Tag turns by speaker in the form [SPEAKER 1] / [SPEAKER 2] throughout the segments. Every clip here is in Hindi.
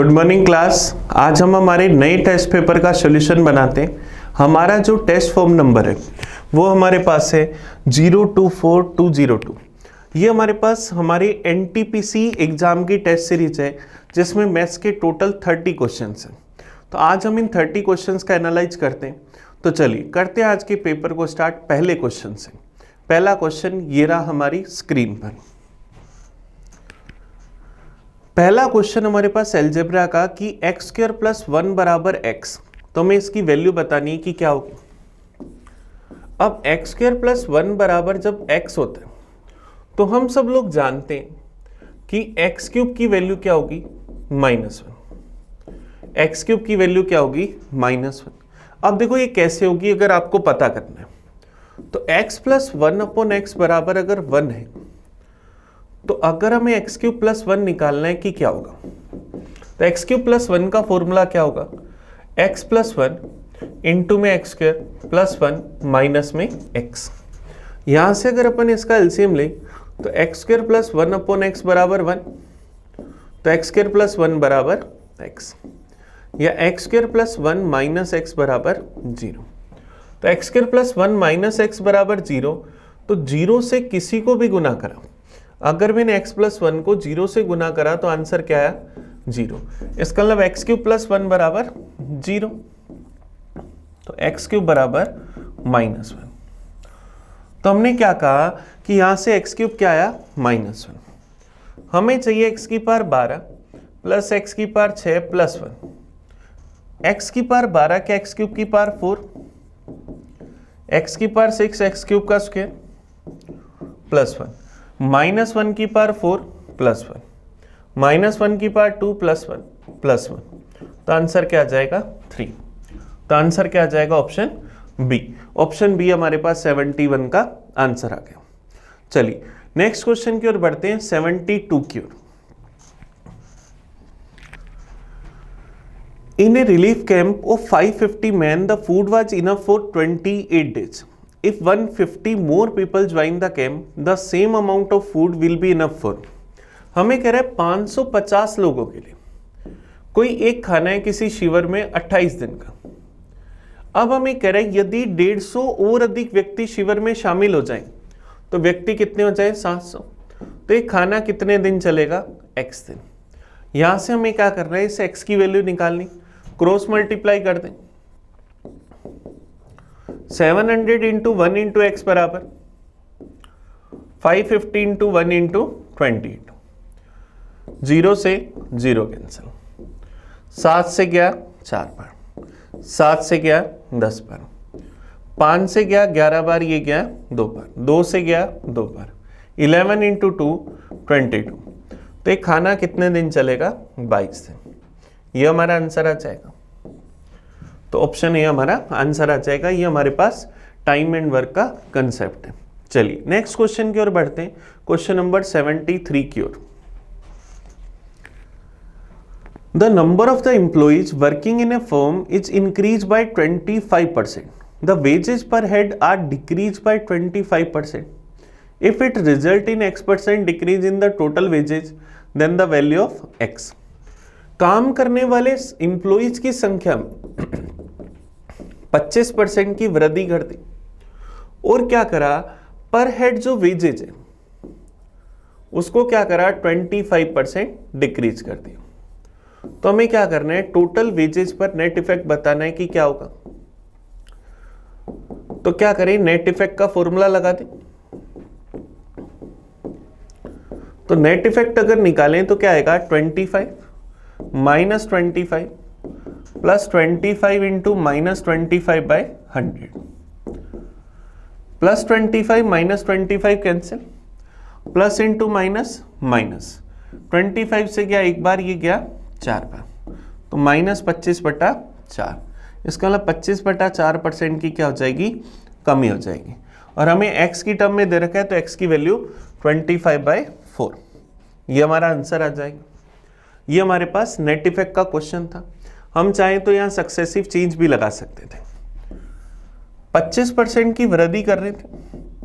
[SPEAKER 1] Good morning class. आज हम हमारे नए टेस्ट पेपर का सॉल्यूशन बनाते हैं। हमारा जो टेस्ट फॉर्म नंबर है वो हमारे पास है 024202। ये हमारे पास हमारी एनटीपीसी एग्जाम की टेस्ट सीरीज है जिसमें मैथ्स के टोटल 30 क्वेश्चंस हैं। तो आज हम इन 30 क्वेश्चंस का एनालाइज करते हैं। तो चलिए करते हैं आज के पेपर को स्टार्ट पहले क्वेश्चन से। पहला क्वेश्चन ये रहा हमारी स्क्रीन पर। पहला क्वेश्चन हमारे पास अलजेब्रा का कि एक्स स्क्वायर प्लस 1 बराबर एक्स। तो हमें इसकी वैल्यू बतानी है कि क्या होगी। अब एक्स स्क्वायर प्लस 1 बराबर जब एक्स होता है तो हम सब लोग जानते हैं कि एक्स क्यूब की वैल्यू क्या होगी -1। एक्स क्यूब की वैल्यू क्या होगी -1। अब देखो ये कैसे होगी अगर आपको पता करना है तो एक्स प्लस 1 अपॉन एक्स बराबर अगर 1 है तो अगर हमें एक्स क्यूब प्लस 1 निकालना है कि क्या होगा तो एक्स क्यूब प्लस 1 का फॉर्मूला क्या होगा एक्स प्लस 1 इंटू में एक्स स्क्वायर प्लस 1 माइनस में एक्स। यहां से अगर अपन इसका एलसीएम ले तो x square plus 1 upon x बराबर 1 तो एक्स स्क्वायर प्लस 1 बराबर एक्स, या x square plus 1 minus x बराबर 0। तो x square plus 1 minus x बराबर 0, तो 0 से किसी को भी गुना करा, अगर मैंने x प्लस 1 को 0 से गुना करा तो आंसर क्या आया 0। इसका मतलब एक्स क्यूब प्लस 1 बराबर 0, तो एक्स क्यूब बराबर -1। तो हमने क्या कहा कि यहां से एक्स क्यूब क्या आया -1। हमें चाहिए एक्स की पावर 12 प्लस एक्स की पावर 6 प्लस 1। एक्स की पावर 12 क्या एक्स क्यूब की पावर 4, एक्स की पावर 6 एक्स क्यूब का स्क्वायर प्लस 1, -1 की पावर 4 प्लस 1, -1 की पावर 2 प्लस 1 प्लस 1। तो आंसर क्या आ जाएगा 3। तो आंसर क्या आ जाएगा ऑप्शन बी। ऑप्शन बी हमारे पास 71 का आंसर आ गया। चलिए नेक्स्ट क्वेश्चन की ओर बढ़ते हैं 72 की ओर। In a relief camp of 550 man the food was enough for 28 days. If 150 more people join the camp, the same amount of food will be enough for। हमें कह रहा है 550 लोगों के लिए कोई एक खाना है किसी शिविर में 28 दिन का। अब हमें कह रहा है यदि 150 और अधिक व्यक्ति शिविर में शामिल हो जाएं तो व्यक्ति कितने हो जाए 700। तो ये खाना कितने दिन चलेगा x दिन। यहां से हमें क्या करना है इस x की वैल्यू निकालनी, क्रॉस मल्टीप्लाई कर दें। 700 इंटू 1 इंटू एक्स बराबर 550 इंटू 1 इंटू 28। 0 से 0 कैंसिल, 7 से गया 4 बार, 7 से गया 10 बार, 5 से गया 11 बार, ये गया 2 बार, 2 से गया 2 बार, 11 इंटू 2 22। तो ये खाना कितने दिन चलेगा 22 दिन। ये हमारा आंसर आ जाएगा। तो ऑप्शन ए हमारा आंसर आ जाएगा। ये हमारे पास टाइम एंड वर्क का कंसेप्ट है। चलिए नेक्स्ट क्वेश्चन की ओर बढ़ते हैं, क्वेश्चन नंबर 73 की ओर। The number of the employees working in a firm is increase by 25%, the wages per head are decrease by 25%। If it result in x% decrease in the total wages then the value of x। काम करने वाले एम्प्लॉइज की संख्या में 25% की वृद्धि कर दी और क्या करा पर हेड जो वेजेज है उसको क्या करा 25% डिक्रीज कर दिया। तो हमें क्या करना है टोटल वेजेज पर नेट इफेक्ट बताना है कि क्या होगा। तो क्या करें नेट इफेक्ट का फॉर्मूला लगा दें। तो नेट इफेक्ट अगर निकालें तो क्या आएगा 25 minus 25 plus 25 into minus 25 by 100, plus 25 minus 25 cancel, plus into minus minus 25 से गया एक बार, ये गया 4 बार, तो -25/4। इसका मतलब 25/4% की क्या हो जाएगी कमी हो जाएगी। और हमें x की टर्म में दे रखा है तो x की वैल्यू 25/4। ये हमारा आंसर आ जाएगा। ये हमारे पास नेट इफेक्ट का क्वेश्चन था। हम चाहें तो यहां सक्सेसिव चेंज भी लगा सकते थे। 25% की वृद्धि कर रहे थे,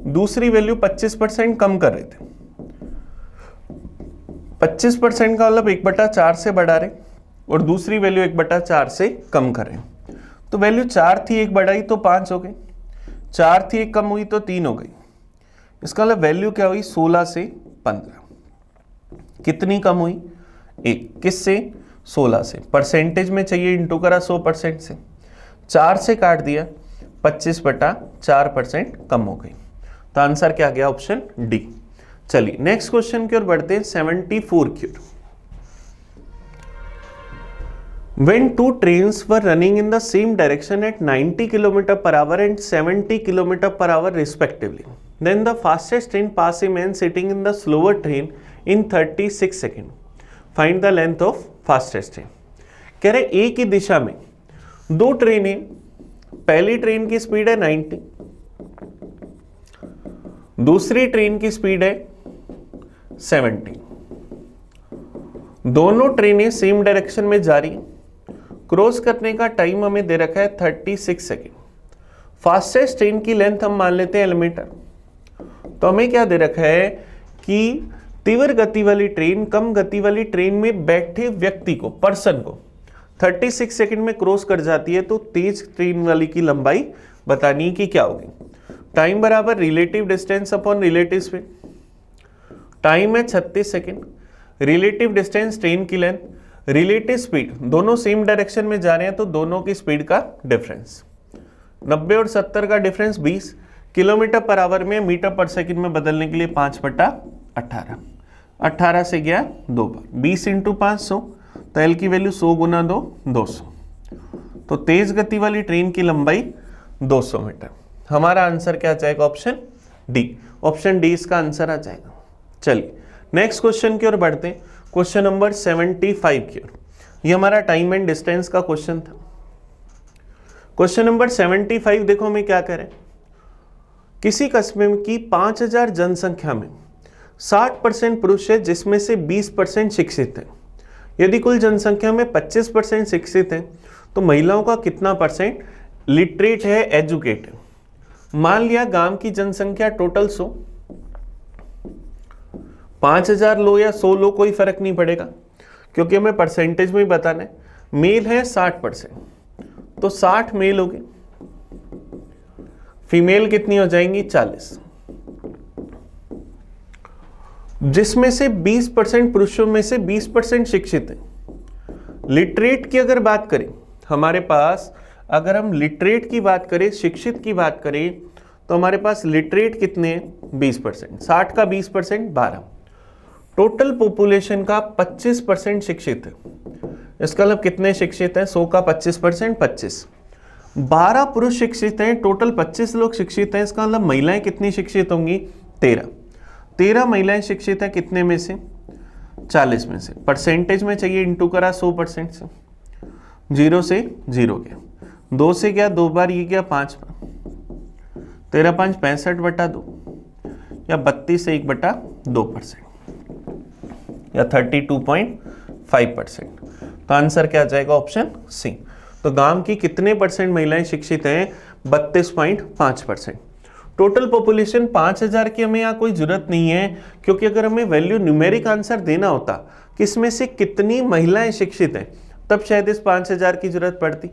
[SPEAKER 1] दूसरी वैल्यू 25% कम कर रहे थे। 25% का मतलब 1/4 से बढ़ा रहे और दूसरी वैल्यू 1/4 से कम करें। तो वैल्यू 4 थी, 1 बढ़ाई तो 5 हो गई, 4 थी 1 कम हुई तो 3 हो गई। इसका मतलब वैल्यू क्या हुई 16 से 15। कितनी कम हुई 1, किससे 16 से। परसेंटेज में चाहिए इंटू करा 100% से, 4 से काट दिया 25/4% कम हो गई। तो आंसर क्या गया ऑप्शन डी। चलिए नेक्स्ट क्वेश्चन की ओर बढ़ते हैं 74 की ओर। When two trains were running in the same direction at 90 km/h and 70 km/h respectively, then the fastest train passed a man sitting in the slower train in 36 seconds. Find the length of fastest train. कह रहे एक ही दिशा में दो ट्रेनें, पहली ट्रेन की स्पीड है 90, दूसरी ट्रेन की स्पीड है 70। दोनों ट्रेनें सेम डायरेक्शन में जा रही, क्रॉस करने का टाइम हमें दे रखा है 36 सेकेंड। फास्टेस्ट ट्रेन की लेंथ हम मान लेते हैं एल मीटर। तो हमें क्या दे रखा है कि तीव्र गति वाली ट्रेन कम गति वाली ट्रेन में बैठे व्यक्ति को, पर्सन को 36 सेकेंड में क्रॉस कर जाती है, तो तेज ट्रेन वाली की लंबाई बतानी कि क्या होगी। टाइम बराबर relative distance upon relative speed. Time है 36 सेकेंड, रिलेटिव डिस्टेंस ट्रेन की लेंथ, रिलेटिव स्पीड, दोनों सेम डायरेक्शन में जा रहे हैं तो दोनों की स्पीड का डिफरेंस 90 और 70 का डिफरेंस 20 km/h में मीटर पर सेकंड में बदलने के लिए 5/18, 18 से गया 2 बार, 20 × 500, तो एल की वैल्यू 100 × 2 200। तो तेज गति वाली ट्रेन की लंबाई 200 मीटर। हमारा आंसर क्या आ जाएगा ऑप्शन डी। ऑप्शन डी इसका आंसर आ जाएगा। चलिए नेक्स्ट क्वेश्चन की ओर बढ़ते हैं, क्वेश्चन नंबर 75 की ओर। ये हमारा टाइम एंड डिस्टेंस का क्वेश्चन था। क्वेश्चन नंबर 75 देखो हमें क्या करें। किसी कस्बे की 5000 जनसंख्या में 60% पुरुष है जिसमें से 20% शिक्षित है। यदि कुल जनसंख्या में 25% शिक्षित है तो महिलाओं का कितना परसेंट लिटरेट है, एजुकेट है। मान लिया गांव की जनसंख्या टोटल 100, 5000 लो या 100 लो कोई फर्क नहीं पड़ेगा क्योंकि हमें परसेंटेज में ही बताना है। मेल है 60%, तो 60 मेल हो गए, फीमेल कितनी हो जाएंगी 40, जिसमें से 20% पुरुषों में से 20% शिक्षित है। लिटरेट की अगर बात करें हमारे पास, अगर हम लिटरेट की बात करें, शिक्षित की बात करें, तो हमारे पास लिटरेट कितने हैं 20%, 60 का 20% 12, टोटल पॉपुलेशन का 25% शिक्षित है। इसका मतलब कितने शिक्षित हैं 100 का 25% 25, 12 पुरुष शिक्षित हैं, टोटल 25 लोग शिक्षित हैं। इसका मतलब महिलाएं कितनी शिक्षित होंगी 13 महिलाएं शिक्षित हैं, कितने में से 40 में से। परसेंटेज में चाहिए इंटू करा 100% से, 0 से 0 गया, 2 से गया 2 बार, ये गया 5 बार, 13 5 65/2 या 32 से 1/2% या 32.5%। तो आंसर क्या आ जाएगा ऑप्शन सी। तो गांव की कितने परसेंट महिलाएं शिक्षित हैं 32.5%। टोटल पॉपुलेशन 5000 की हमें यहाँ कोई जरूरत नहीं है क्योंकि अगर हमें वैल्यू न्यूमेरिक आंसर देना होता किसमें से कितनी महिलाएं शिक्षित हैं तब शायद इस 5000 की जरूरत पड़ती।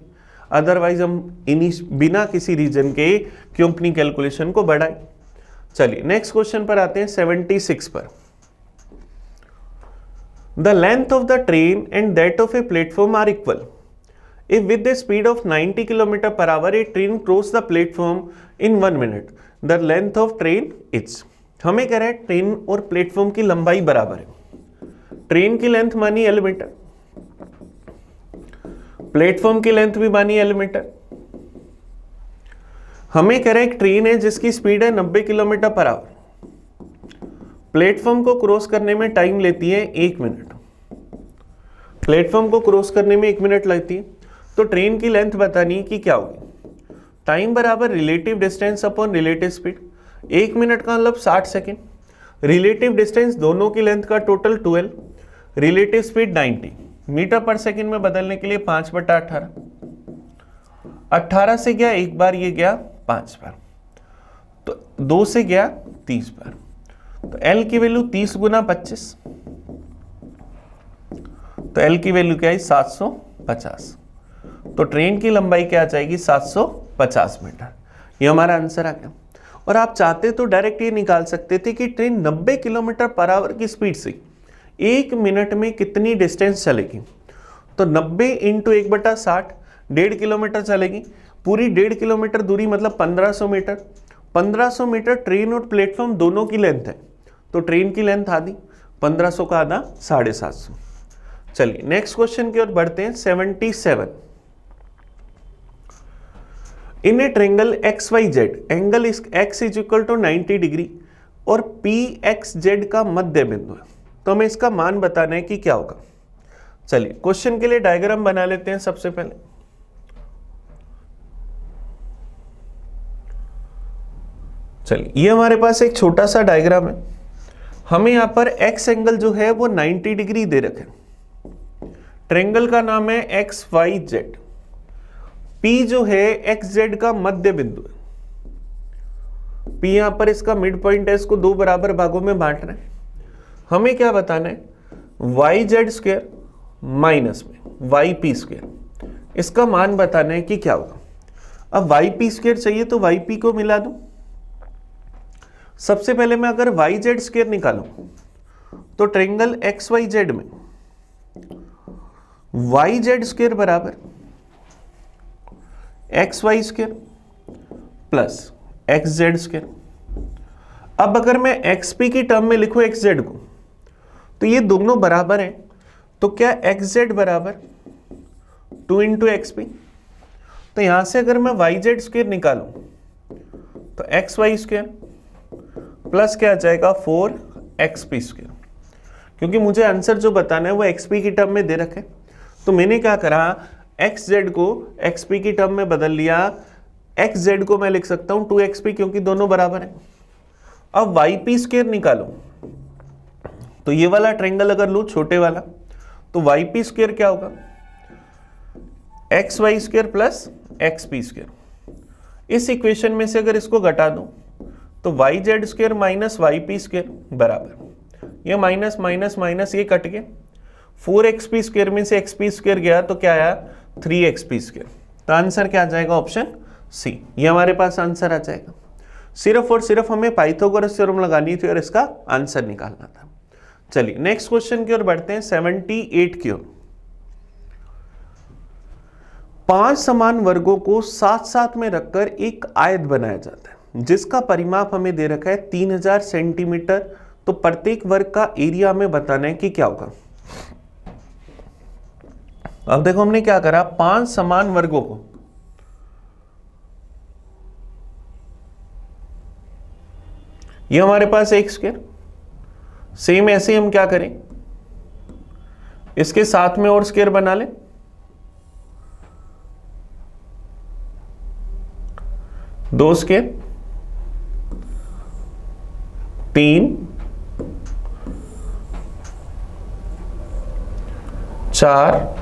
[SPEAKER 1] अदरवाइज हम बिना किसी रीजन के क्यों अपनी कैलकुलेशन को बढ़ाएं। चलिए नेक्स्ट क्वेश्चन पर आते हैं 76 पर। The length of the train and that of a platform are equal. If with the speed of 90 km/h a train crosses the platform in 1 minute, the length of train is. हमें कह रहा है ट्रेन और प्लेटफॉर्म की लंबाई बराबर है। ट्रेन की लेंथ मानी एल मीटर, प्लेटफॉर्म की लेंथ भी मानी एल मीटर। हमें कह रहा है एक ट्रेन है जिसकी स्पीड है 90 km/h, प्लेटफॉर्म को क्रॉस करने में टाइम लेती है 1 मिनट। प्लेटफॉर्म को क्रॉस करने में 1 मिनट लगती है, तो ट्रेन की लेंथ बतानी कि क्या होगी। टाइम बराबर relative distance upon relative speed. 1 minute का मतलब 60 सेकेंड, रिलेटिव डिस्टेंस दोनों की लेंथ का टोटल 12, रिलेटिव स्पीड 90, मीटर पर सेकेंड में बदलने के लिए 5/18, 18 से गया 1 बार, ये गया 5 बार, तो 2 से गया 30 बार। तो L की वैल्यू 30 × 25, तो एल की वैल्यू क्या है 750। तो ट्रेन की लंबाई क्या आ जाएगी 750 मीटर। ये हमारा आंसर आ गया। और आप चाहते तो डायरेक्ट ये निकाल सकते थे कि ट्रेन 90 किलोमीटर पर आवर की स्पीड से 1 मिनट में कितनी डिस्टेंस चलेगी। तो 90 इंटू 1/60 1.5 किलोमीटर चलेगी। पूरी 1.5 किलोमीटर दूरी मतलब 1500 मीटर। 1500 मीटर ट्रेन और प्लेटफॉर्म दोनों की लेंथ है। तो ट्रेन की लेंथ आधी, 1500 का आधा 750। चलिए नेक्स्ट क्वेश्चन की ओर बढ़ते हैं। 77 in a triangle XYZ angle is x is equal to 90 degree और PXZ का मध्य बिंदु है। तो हमें इसका मान बताना है कि क्या होगा। चलिए क्वेश्चन के लिए डायग्राम बना लेते हैं सबसे पहले। चलिए ये हमारे पास एक छोटा सा डायग्राम है। हमें यहां पर x एंगल जो है वो 90 डिग्री दे रखे। ट्रेंगल का नाम है XYZ। P जो है XZ का मध्य बिंदु है। P यहां पर इसका मिड पॉइंट है, इसको दो बराबर भागों में बांट रहे हैं। हमें क्या बताना है YZ स्क्वायर माइनस में YP स्क्वायर, इसका मान बताना है कि क्या होगा। अब YP स्क्वायर चाहिए तो YP को मिला दूं। सबसे पहले मैं अगर YZ स्क्वायर निकालूं तो ट्रेंगल XYZ में YZ स्क्वायर बराबर XY square plus XZ square. अब अगर मैं XP की टर्म में लिखूं XZ को तो ये दोनों बराबर हैं। तो क्या XZ बराबर 2 इंटू XP। तो यहां से अगर मैं YZ स्क्वायर निकालूं तो XY स्क्वायर प्लस क्या आ जाएगा 4XP स्क्वायर। क्योंकि मुझे आंसर जो बताना है वो XP की टर्म में दे रखे, तो मैंने क्या करा XZ को XP की टर्म में बदल लिया। XZ को मैं लिख सकता हूं 2XP क्योंकि दोनों बराबर हैं। अब YP स्क्वायर निकालो तो ये वाला ट्रायंगल अगर लूं छोटे वाला तो YP स्क्वायर क्या होगा XY square plus XP square. इस इक्वेशन में से अगर इसको घटा दूं तो YZ square minus YP square बराबर ये माइनस माइनस माइनस ये कट गए। 4XP स्क्वायर में से XP स्क्वायर गया तो क्या आया 3XP स्क्वायर। तो आंसर क्या आ जाएगा ऑप्शन सी। ये हमारे पास आंसर आ जाएगा। सिर्फ और सिर्फ हमें पाइथागोरस थ्योरम लगानी थी और इसका आंसर निकालना था। चलिए नेक्स्ट क्वेश्चन की ओर बढ़ते हैं। 78 की ओर। 5 समान वर्गों को साथ साथ में रखकर एक आयत बनाया जाता है जिसका परिमाप हमें दे रखा है 3000 सेंटीमीटर। तो प्रत्येक वर्ग का एरिया हमें बताना है कि क्या होगा। अब देखो हमने क्या करा 5 समान वर्गों को ये हमारे पास एक स्क्वायर। सेम ऐसे हम क्या करें इसके साथ में और स्क्वायर बना लें। दो स्क्वायर 3 4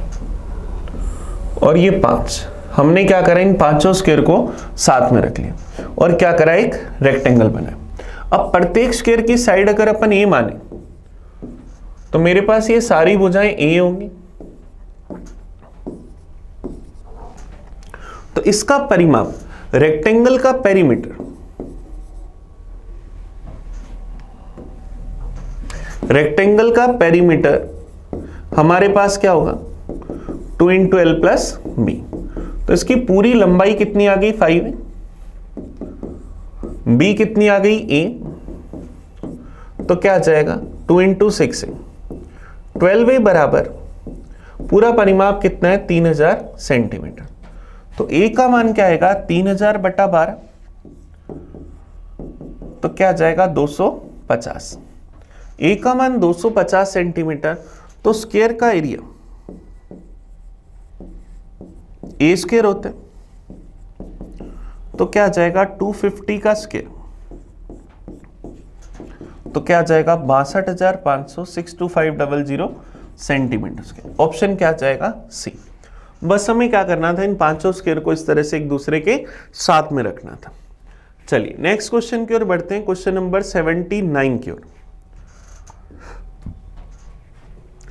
[SPEAKER 1] और ये 5। हमने क्या करा इन पांचों स्क्वायर को साथ में रख लिया और क्या करा एक रेक्टेंगल बनाया। अब प्रत्येक स्क्वायर की साइड अगर अपन ए माने तो मेरे पास ये सारी भुजाएं ए होंगी। तो इसका परिमाप रेक्टेंगल का पेरीमीटर हमारे पास क्या होगा 2 इंटू एल प्लस बी। तो इसकी पूरी लंबाई कितनी आ गई 5 है। बी कितनी आ गई ए। तो क्या आ जाएगा 2 इंटू 6 है 12 है बराबर पूरा परिमाप कितना है 3000 सेंटीमीटर। तो ए का मान क्या आएगा 3000 बटा 12। तो क्या जाएगा 250। ए का मान 250 सेंटीमीटर। तो स्क्वायर का एरिया ए स्क्वायर होता है तो क्या जाएगा 250 का स्क्वायर। तो क्या जाएगा 62,500 62500 सेंटीमीटर स्क्वायर। ऑप्शन क्या जाएगा सी। बस हमें क्या करना था इन पांचों स्क्वायर को इस तरह से एक दूसरे के साथ में रखना था। चलिए नेक्स्ट क्वेश्चन की ओर बढ़ते हैं। क्वेश्चन नंबर 79 की ओर।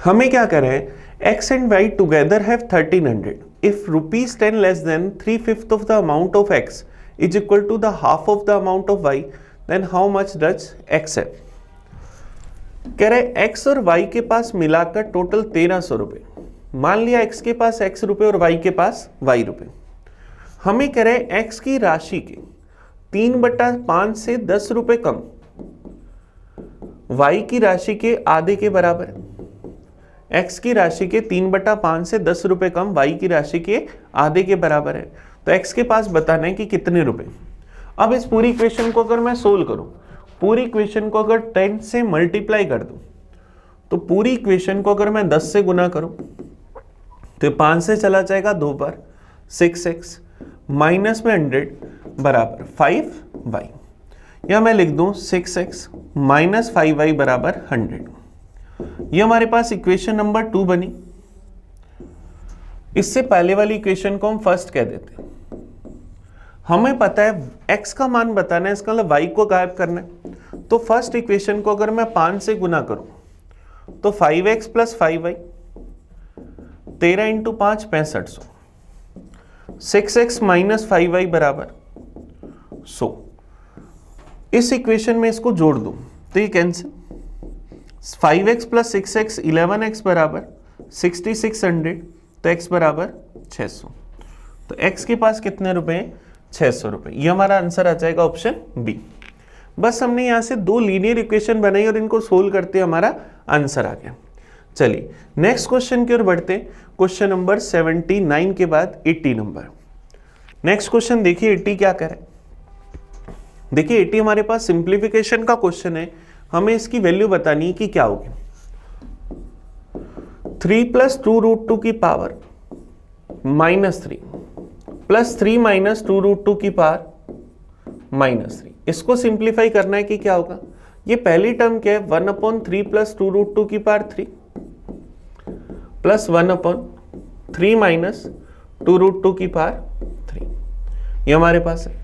[SPEAKER 1] हमें क्या करें x and y together have 1300. If rupees 10 less than 3/5 of the amount of x is equal to the half of the amount of y, then how much does x have? कह रहे x और y के पास मिलाकर टोटल 1300 रुपए। मान लिया x के पास x रुपए और y के पास y रुपए। हमें कह रहे x की राशि के 3/5 से 10 रुपए कम y की राशि के आधे के बराबर है। x की राशि के 3/5 से 10 रुपए कम y की राशि के आधे के बराबर है। तो x के पास बताना है कि कितने रुपए। अब इस पूरी इक्वेशन को अगर मैं सोल्व करूं, पूरी इक्वेशन को अगर 10 से मल्टीप्लाई कर दूं, तो पूरी इक्वेशन को अगर मैं 10 से गुना करूं तो 5 से चला जाएगा 2 बार, 6x माइनस में 100 बराबर 5y, या मैं लिख दूं 6x माइनस 5y बराबर 100। ये हमारे पास इक्वेशन नंबर 2 बनी। इससे पहले वाली इक्वेशन को हम फर्स्ट कह देते हैं। हमें पता है x का मान बताना है, इसका मतलब y को गायब करना है। तो फर्स्ट इक्वेशन को अगर मैं 5 से गुना करूं तो 5x plus 5y, 13 into 5 6500, 6x minus 5y बराबर 100। इस इक्वेशन में इसको जोड़ दूं तो ये cancel, 5x plus 6x 11x बराबर 6600, तो x बराबर 600। तो x के पास कितने रुपए हैं? 600 रुपए। ये हमारा आंसर आ जाएगा ऑप्शन बी। बस हमने यहाँ से 2 लीनियर इक्वेशन बनाई और इनको सोल्व करते हमारा आंसर आ गया। चलिए नेक्स्ट क्वेश्चन की ओर बढ़ते। क्वेश्चन नंबर 79 के बाद 80 नंबर। नेक्स्ट क्वेश्चन देखिए 80 क्या करे। देखिए 80 हमारे पास सिंप्लीफिकेशन का क्वेश्चन है। हमें इसकी वैल्यू बतानी है कि क्या होगी। 3 प्लस 2 रूट 2 की पावर -3 प्लस 3 माइनस 2 रूट 2 की पावर -3। इसको सिंप्लीफाई करना है कि क्या होगा। ये पहली टर्म क्या है, 1/3 प्लस 2 रूट 2 की पावर 3 प्लस 1/3 माइनस 2 रूट 2 की पावर 3। ये हमारे पास है।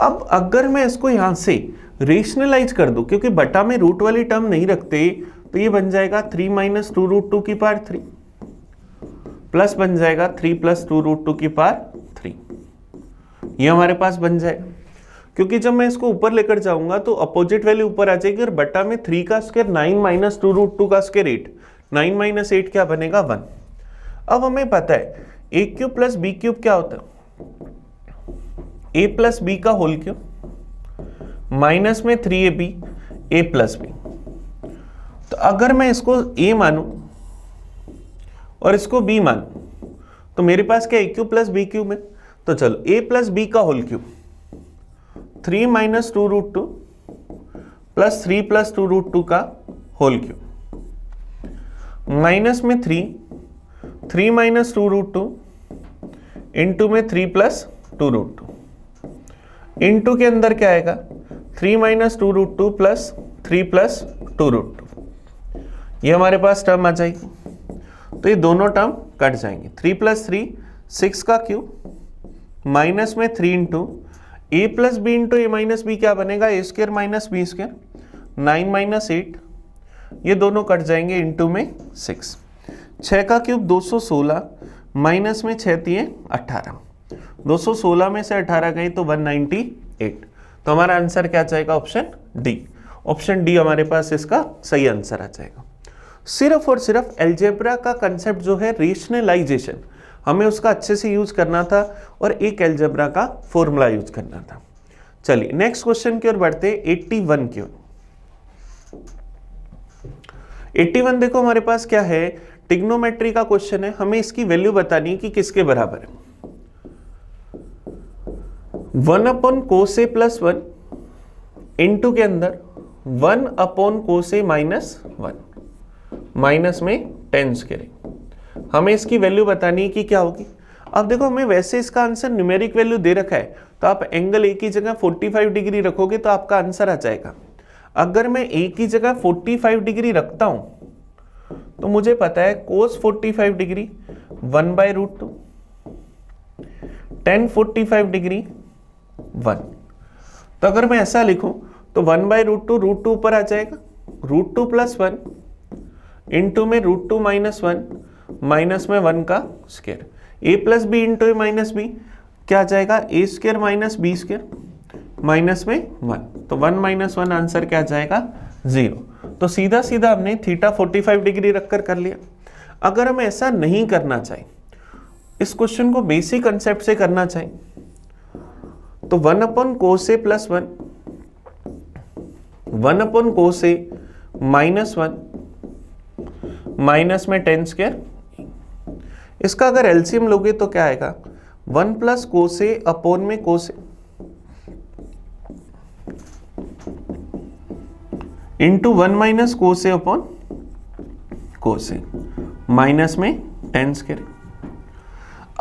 [SPEAKER 1] अब अगर मैं इसको यहां से रेशनलाइज कर दूं, क्योंकि बटा में रूट वाली टर्म नहीं रखते, तो ये बन जाएगा 3 माइनस 2 रूट 2 की पावर 3 प्लस बन जाएगा 3 प्लस 2 रूट 2 की पावर 3। ये हमारे पास बन जाएगा। क्योंकि जब मैं इसको ऊपर लेकर जाऊंगा तो अपोजिट वैल्यू ऊपर आ जाएगी और बटा में 3 का स्क्वायर 9 माइनस 2 रूट 2 का स्क्वायर 8, 9 माइनस 8 क्या बनेगा 1। अब हमें पता है ए क्यूब प्लस बी क्यूब क्या होता है, ए प्लस बी का होल क्यूब माइनस में 3ab ए प्लस बी। तो अगर मैं इसको a मानूं और इसको b मानूं तो मेरे पास क्या a cube plus B cube है। तो चलो a प्लस बी का whole cube 3 minus 2 root 2 plus 3 plus 2 root 2 का होल क्यूब माइनस में 3 माइनस 2 रूट 2 इंटू में 3 प्लस 2 रूट 2 इंटू के अंदर क्या आएगा 3 minus 2 root 2 plus 3 plus 2 root 2। ये हमारे पास टर्म आ जाएगी। तो ये दोनों टर्म कट जाएंगे। 3 प्लस 3 6 का क्यूब माइनस में 3 into A plus B into A minus B क्या बनेगा A square minus B square 9 minus 8। ये दोनों कट जाएंगे इंटू में 6। 6 का क्यूब 216 माइनस में 6 3 18, 216 में से 18 गई तो 198। तो हमारा आंसर क्या जाएगा ऑप्शन डी। ऑप्शन डी हमारे पास इसका सही आंसर आ जाएगा। सिर्फ और सिर्फ अलजेब्रा का कंसेप्ट जो है रेशनलाइजेशन, हमें उसका अच्छे से यूज करना था और एक अलजेब्रा का फॉर्मूला यूज करना था। चलिए नेक्स्ट क्वेश्चन की ओर बढ़ते 81 की ओर। 81 देखो हमारे पास क्या है, ट्रिग्नोमेट्री का क्वेश्चन है। हमें इसकी वैल्यू बतानी है कि किसके बराबर है। 1 cos a प्लस 1 इंटू के अंदर 1 cos a माइनस 1 माइनस में 10 स्क्वायर। हमें इसकी वैल्यू बतानी है कि क्या होगी। अब देखो हमें वैसे इसका आंसर न्यूमेरिक वैल्यू दे रखा है, तो आप एंगल ए की जगह 45 डिग्री रखोगे तो आपका आंसर आ जाएगा। अगर मैं ए की जगह 45 डिग्री रखता हूं तो मुझे पता है cos 45 डिग्री 1/√2, tan 45 डिग्री 1। तो अगर मैं ऐसा लिखूं तो 1/√2, रूट 2 ऊपर आ जाएगा, √2 + 1 इंटू में √2 - 1 माइनस में 1 का square, A plus B into A minus B क्या आ जाएगा, A square minus B square minus में 1, तो 1 माइनस 1 आंसर क्या आ जाएगा 0। तो सीधा सीधा हमने थीटा 45 डिग्री रखकर कर लिया। अगर हम ऐसा नहीं करना चाहें, इस क्वेश्चन को बेसिक कंसेप्ट से करना चाहें, तो 1 upon cos A plus 1, 1 upon cos A minus 1 minus में 10 स्क्वायर, इसका अगर एलसीएम लोगे तो क्या आएगा 1 प्लस कोस ए अपॉन में cos A into 1 minus cos A upon cos A minus में 10 स्क्वायर।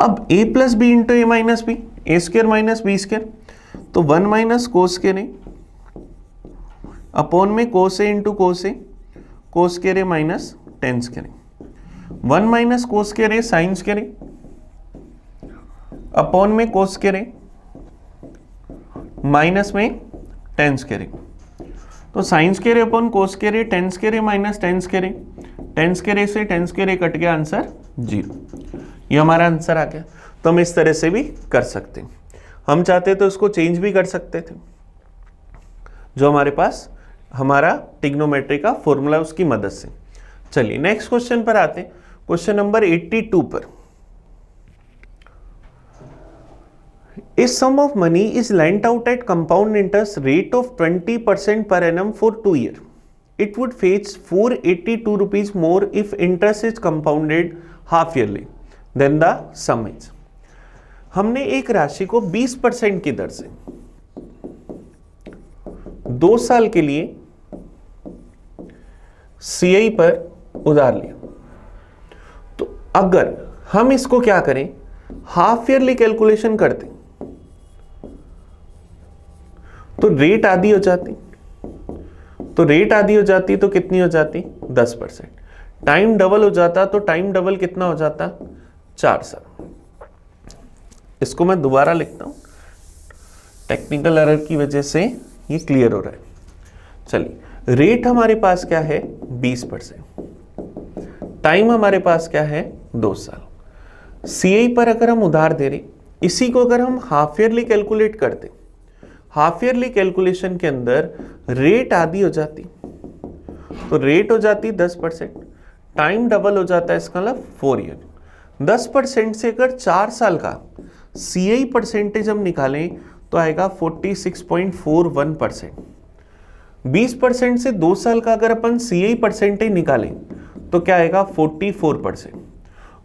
[SPEAKER 1] अब a plus B into A minus B, A square minus B square, तो 1 minus cos square A upon में cos A into cos square A minus 10 square A, 1 minus cos square A sine square A upon में कोस स्क्वायर ए माइनस में 10 स्क्वायर ए, तो sign square A upon cos square A 10 square A minus 10 square A, 10 square ए से 10 स्क्वायर ए कट गया, आंसर 0। ये हमारा आंसर आ गया। तो हम इस तरह से भी कर सकते हैं, हम चाहते तो इसको चेंज भी कर सकते थे, जो हमारे पास हमारा ट्रिग्नोमेट्री का फॉर्मूला उसकी मदद से। चलिए नेक्स्ट क्वेश्चन पर आते हैं, क्वेश्चन नंबर 82 पर। A sum of money is lent out at compound interest rate of 20% per annum for 2 years. It would fetch 482 rupees more if interest is compounded half yearly than the sum is. हमने एक राशि को 20% की दर से 2 साल के लिए CI पर उधार लिया। तो अगर हम इसको क्या करें, हाफ ईयरली कैलकुलेशन करते तो रेट आधी हो जाती, तो रेट आधी हो जाती तो कितनी हो जाती 10%। टाइम डबल हो जाता तो टाइम डबल कितना हो जाता 4 साल। इसको मैं दोबारा लिखता हूं, टेक्निकल एरर की वजह से ये क्लियर हो रहा है। चलिए रेट हमारे पास क्या है 20%, टाइम हमारे पास क्या है 2 साल। सीआई पर अगर हम उधार दे रहे, इसी को अगर हम हाफ ईयरली कैलकुलेट करते, हाफ ईयरली कैलकुलेशन के अंदर रेट आधी हो जाती, तो रेट हो जाती 10%, टाइम डबल हो जाता है, इसका मतलब 4 ईयर। 10% से अगर 4 साल का सीआई परसेंटेज हम निकालें तो आएगा 46.41%। 20% से 2 साल का अगर अपन सीआई परसेंटेज निकालें तो क्या आएगा 44%।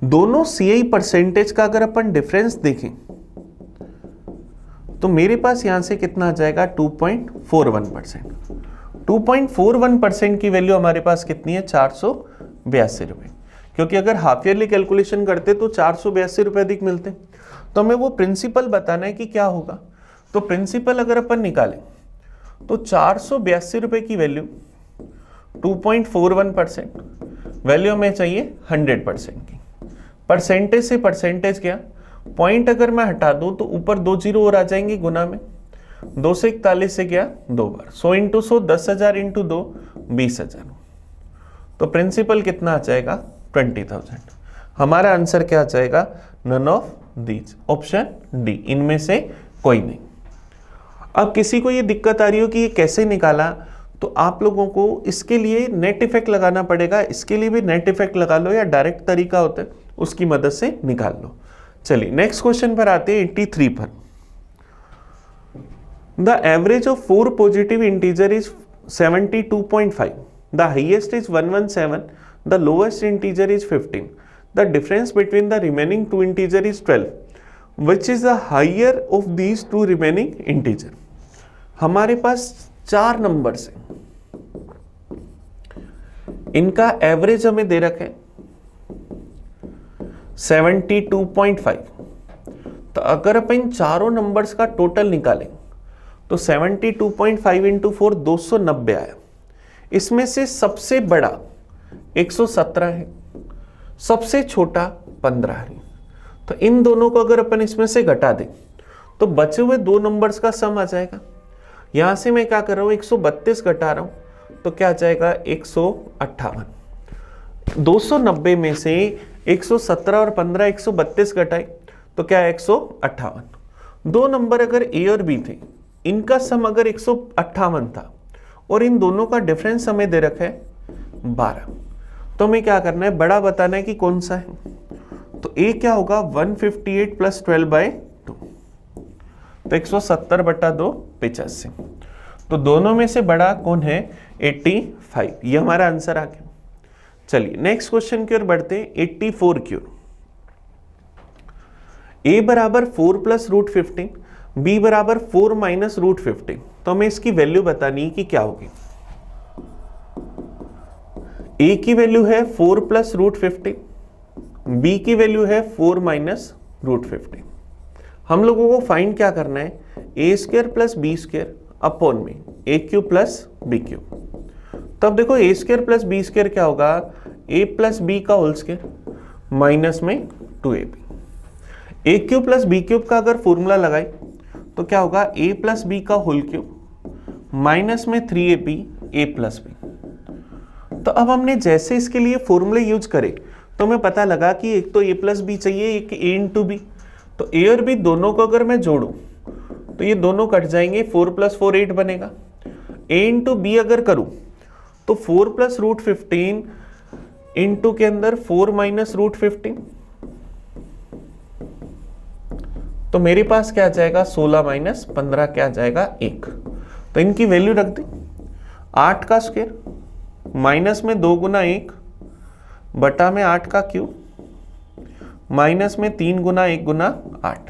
[SPEAKER 1] दोनों सीआई परसेंटेज का अगर अपन डिफरेंस देखें तो मेरे पास यहां से कितना आ जाएगा 2.41%। 2.41% की वैल्यू हमारे पास कितनी है 482 रुपए, क्योंकि अगर हाफ ईयरली कैलकुलेशन करते तो 482 रुपए अधिक मिलते। तो हमें वो प्रिंसिपल बताना है कि क्या होगा। तो प्रिंसिपल अगर अपन निकालें तो 482 रुपए की वैल्यू 2.41%, वैल्यू हमें चाहिए 100% की। परसेंटेज से परसेंटेज क्या, पॉइंट अगर मैं हटा दूं तो ऊपर 2 जीरो और आ जाएंगे गुना में, 2 से 41 से गया 2 बार, 100 इंटू 100 10,000 इंटू 2 20,000। तो प्रिंसिपल कितना आ जाएगा 20,000। हमारा आंसर क्या आ जाएगा none of these, option D, इनमें से कोई नहीं। अब किसी को ये दिक्कत आ रही हो कि ये कैसे निकाला, तो आप लोगों को इसके लिए नेट इफेक्ट लगाना पड़ेगा। इसके लिए भी नेट इफेक्ट लगा लो या डायरेक्ट तरीका होता है उसकी मदद से निकाल लो। चलिए नेक्स्ट क्वेश्चन पर आते हैं 83 पर। The average of 4 positive integer is 72.5, the highest is 117, the lowest integer is 15, the difference between the remaining 2 integer is 12, which is the higher of these 2 remaining integer. हमारे पास 4 नंबर्स हैं, इनका एवरेज हमें दे रखा है 72.5। तो अगर अपन चारों नंबर्स का टोटल निकालें तो 72.5 इंटू 4 290 आया। इसमें से सबसे बड़ा 117 है, सबसे छोटा 15 है। तो इन दोनों को अगर अपन इसमें से घटा दें तो बचे हुए 2 नंबर्स का सम आ जाएगा। यहां से मैं क्या कर रहा हूं 132 घटा रहा हूं तो क्या आ जाएगा 158। 290 में से 117 और 15 132 घटाए तो क्या 158। दो नंबर अगर ए और बी थे, इनका सम अगर 158 था और इन दोनों का डिफरेंस हमें दे रखा है 12, तो हमें क्या करना है, बड़ा बताना है कि कौन सा है। तो ए क्या होगा 158 प्लस 12/2, तो 170/2 85। तो दोनों में से बड़ा कौन है 85, ये हमारा आंसर आ गया। चलिए नेक्स्ट क्वेश्चन की ओर बढ़ते हैं। 84 की ओर। a बराबर 4 प्लस रूट 15, b बराबर 4 माइनस रूट 15, तो हमें इसकी वैल्यू बतानी है कि क्या होगी। a की वैल्यू है 4 प्लस रूट 15, b की वैल्यू है 4 माइनस रूट 15। हम लोगों को फाइंड क्या करना है, A square plus B square upon में A cube plus B cube. तब देखो A square plus B square क्या होगा, ए प्लस बी का होल स्क्वायर माइनस में 2ab। A cube plus B cube का अगर फॉर्मूला लगाए तो क्या होगा, ए प्लस बी का होल क्यूब माइनस में 3ab ए प्लस बी। तो अब हमने जैसे इसके लिए फॉर्मूले यूज करे तो हमें पता लगा कि एक तो ए प्लस बी चाहिए, एक ए इंटू बी। तो ए और बी दोनों को अगर मैं जोड़ूं तो ये दोनों कट जाएंगे, 4 प्लस 4 8 बनेगा। ए इंटू बी अगर करूं तो 4 प्लस रूट 15 इंटू के अंदर 4 माइनस रूट 15, तो मेरे पास क्या आ जाएगा 16 माइनस 15 क्या आ जाएगा 1। तो इनकी वैल्यू रख दी, 8 का स्क्वायर माइनस में 2 गुना 1 बटा में 8 का क्यूब माइनस में 3 गुना 1 गुना 8,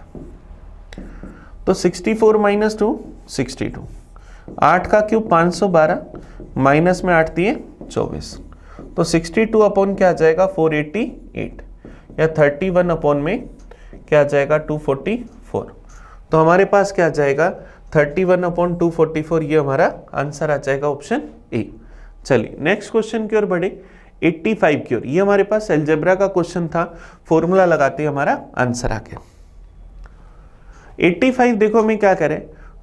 [SPEAKER 1] तो 64 माइनस 2 62, 8 का क्यूब 512 माइनस में 8 दिए 24, तो 62 अपॉन क्या आ जाएगा 488 या 31 अपॉन में क्या आ जाएगा 244। तो हमारे पास क्या आ जाएगा 31 अपॉन 244, ये हमारा आंसर आ जाएगा ऑप्शन ए। चलिए नेक्स्ट क्वेश्चन की ओर बढ़े। 85 की ओर, ये हमारे पास अलजेब्रा का क्वेश्चन था, फॉर्मूला लगाते हमारा आंसर आ गया। 85 देखो हमें क्या करें,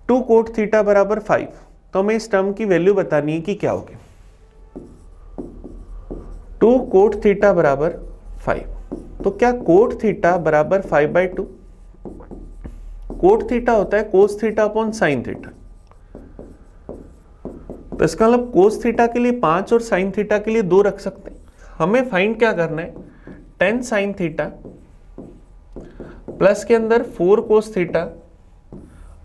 [SPEAKER 1] 2 कोट थीटा बराबर 5, तो हमें इस टर्म की वैल्यू बतानी है कि क्या होगी। 2 कोट थीटा बराबर 5, तो क्या कोट थीटा बराबर 5/2, कोट थीटा होता है cos theta upon sine theta. तो इसका मतलब कोस थीटा के लिए 5 और साइन थीटा के लिए 2 रख सकते हैं। हमें फाइंड क्या करना है, 10 साइन थीटा प्लस के अंदर 4 कोस थीटा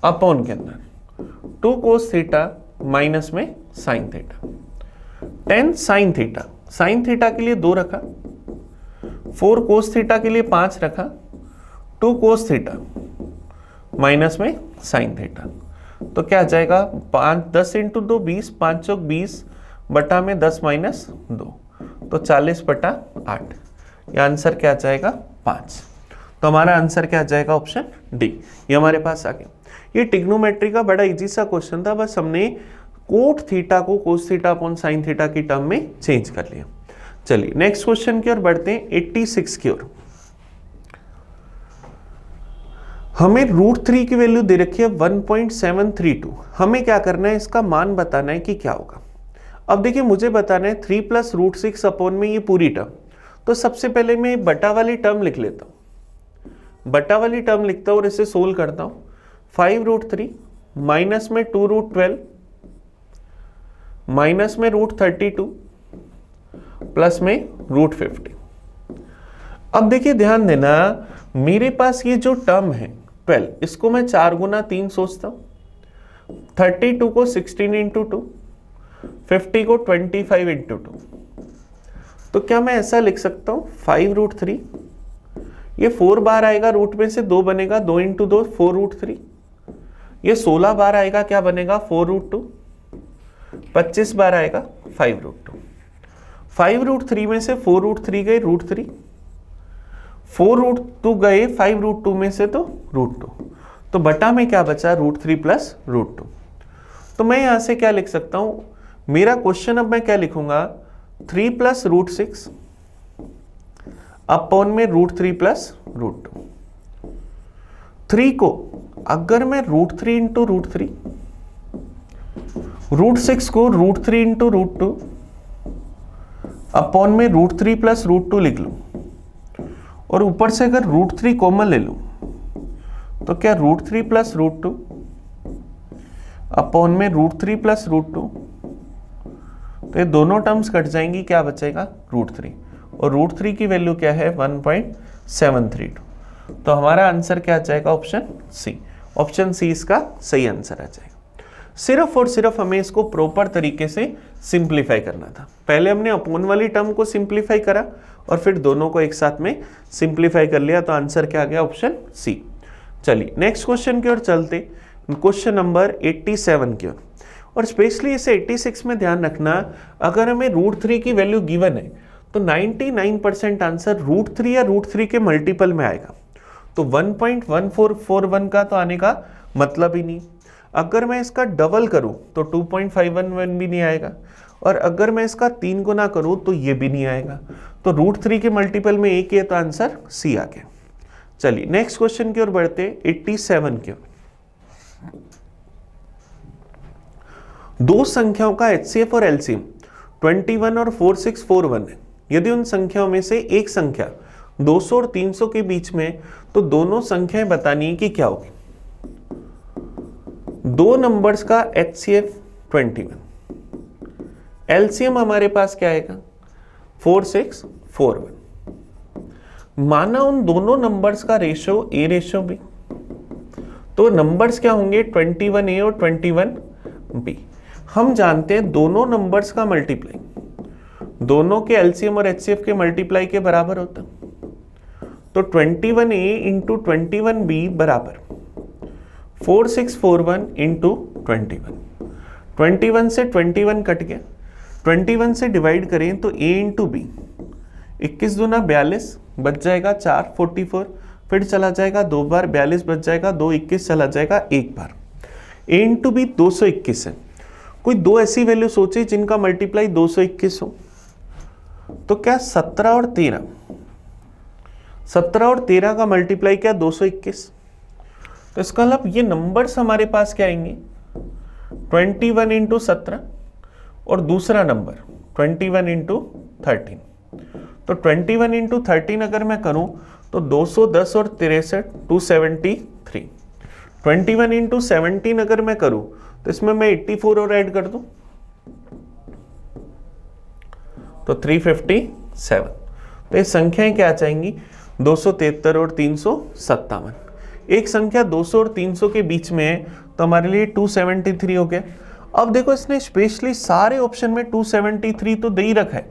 [SPEAKER 1] अपॉन के अंदर 2 कोस थीटा माइनस में साइन थीटा। 10 साइन थीटा के लिए 2 रखा, 4 कोस थीटा के लिए 5 रखा, 2 कोस थीटा माइनस में साइन थीटा। तो क्या आ जाएगा 10 इंटू 2 20, 5 चौक 20 बटा में 10 माइनस 2, तो 40/8। ये आंसर क्या आ जाएगा 5। तो हमारा आंसर क्या आ जाएगा ऑप्शन डी, ये हमारे पास आ गया। ये ट्रिग्नोमेट्री का बड़ा इजी सा क्वेश्चन था, बस हमने कोट थीटा को cos theta upon sine theta की टर्म में चेंज कर लिया। चलिए नेक्स्ट क्वेश्चन की ओर बढ़ते हैं। 86 की ओर। हमें √3 की वैल्यू दे रखी है 1.732। हमें क्या करना है, इसका मान बताना है कि क्या होगा। अब देखिए मुझे बताना है 3 प्लस √6 अपॉन में ये पूरी टर्म। तो सबसे पहले मैं बटा वाली टर्म लिख लेता हूं, बटा वाली टर्म लिखता हूं और इसे सोल्व करता हूं। 5√3 माइनस में 2√12 माइनस में √32 प्लस में √50। अब देखिए ध्यान देना, मेरे पास ये जो टर्म है 12, इसको मैं 4 गुना 3 सोचता हूं, 32 को 16 इंटू 2, 50 को 25 इंटू 2। तो क्या मैं ऐसा लिख सकता हूं 5√3, ये 4 बार आएगा, रूट में से 2 बनेगा, 2 इंटू 2 4√3, ये 16 बार आएगा, क्या बनेगा 4√2, 25 बार आएगा 5√2। 5√3 में से 4√3 गए √3, 4√2 गए 5√2 में से तो √2, तो बटा में क्या बचा √3 प्लस √2। तो मैं यहां से क्या लिख सकता हूं, मेरा क्वेश्चन अब मैं क्या लिखूंगा 3 प्लस √6 अपॉन में √3 प्लस √2। 3 को अगर मैं √3 इंटू √3, √6 को √3 इंटू √2 अपॉन में √3 प्लस √2 लिख लूं, और ऊपर से अगर √3 कॉमन ले लूं तो क्या √3 प्लस √2 अपॉन में √3 प्लस √2, तो ये दोनों टर्म्स कट जाएंगी, क्या बचेगा √3, और √3 की वैल्यू क्या है 1.732। तो हमारा आंसर क्या आ जाएगा ऑप्शन सी। ऑप्शन सी इसका सही आंसर आ जाएगा। सिर्फ और सिर्फ हमें इसको प्रॉपर तरीके से सिंप्लीफाई करना था। पहले हमने अपॉन वाली टर्म को सिंप्लीफाई करा और फिर दोनों को एक साथ में सिंप्लीफाई कर लिया, तो आंसर क्या आ गया ऑप्शन सी। चलिए नेक्स्ट क्वेश्चन की ओर चलते, क्वेश्चन नंबर 87 की ओर। और स्पेशली इसे 86 में ध्यान रखना, अगर हमें √3 की वैल्यू गिवन है तो 99% आंसर √3 या √3 के मल्टीपल में आएगा। तो 1.1441 का तो आने का मतलब ही नहीं। अगर मैं इसका डबल करूं तो 2.511 भी नहीं आएगा, और अगर मैं इसका 3 गुना करूं तो ये भी नहीं आएगा। तो √3 के मल्टीपल में एक ही है, तो आंसर सी आ गया। चलिए नेक्स्ट क्वेश्चन की ओर बढ़ते, 87 की ओर। दो संख्याओं का HCF और LCM 21 और 4641 है। यदि उन संख्याओं में से एक संख्या 200 और 300 के बीच में, तो दोनों संख्याएं बतानी है कि क्या होगी। दो नंबर्स का HCF 21, LCM हमारे पास क्या आएगा 4641। माना उन दोनों नंबर्स का रेशो A रेशो B, तो नंबर्स क्या होंगे 21A और 21B। हम जानते हैं दोनों नंबर्स का मल्टीप्लाई दोनों के LCM और HCF के मल्टीप्लाई के बराबर होता है। तो 21A इंटू 21B बराबर 4641 इंटू 21 से 21 कट गया, 21 से डिवाइड करें तो A इंटू B 21 दूना 42 बच जाएगा 4 44, फिर चला जाएगा 2 बार 42 बच जाएगा 2 21 चला जाएगा 1 बार। A इंटू B 221 है। कोई दो ऐसी वैल्यू सोचे जिनका मल्टीप्लाई 221 हो, तो क्या 17 और 13 का मल्टीप्लाई क्या 221। तो इसका मतलब ये नंबर्स हमारे पास क्या आएंगे 21 इंटू 17 और दूसरा नंबर 21 इंटू 13। तो 21 इंटू 13 अगर मैं करूं तो 210 और 63 273। 21 इंटू 17 अगर मैं करूं तो इसमें मैं 84 और ऐड कर दूं तो 357। तो ये संख्याएं क्या आ जाएंगी 273 और 357। एक संख्या 200 और 300 के बीच में है, तो हमारे लिए 273 हो गया। अब देखो इसने स्पेशली सारे ऑप्शन में 273 तो दे ही रखा है,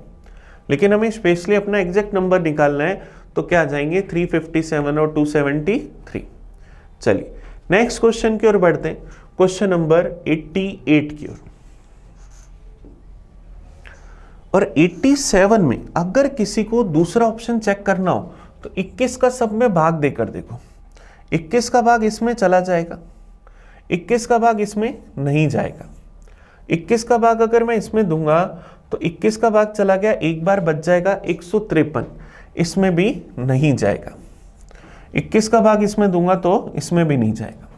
[SPEAKER 1] लेकिन हमें स्पेशली अपना एग्जैक्ट नंबर निकालना है, तो क्या आ जाएंगे 357 और 273। चलिए नेक्स्ट क्वेश्चन की ओर बढ़ते हैं, क्वेश्चन नंबर 88 की ओर। और 87 में अगर किसी को दूसरा ऑप्शन चेक करना हो तो 21 का सब में भाग देकर देखो, 21 का भाग इसमें चला जाएगा, 21 का भाग इसमें नहीं जाएगा। 21 का भाग अगर मैं इसमें दूंगा तो 21 का भाग चला गया, एक बार बच जाएगा 153, इसमें भी नहीं जाएगा। 21 का भाग इसमें दूंगा तो इसमें भी नहीं जाएगा।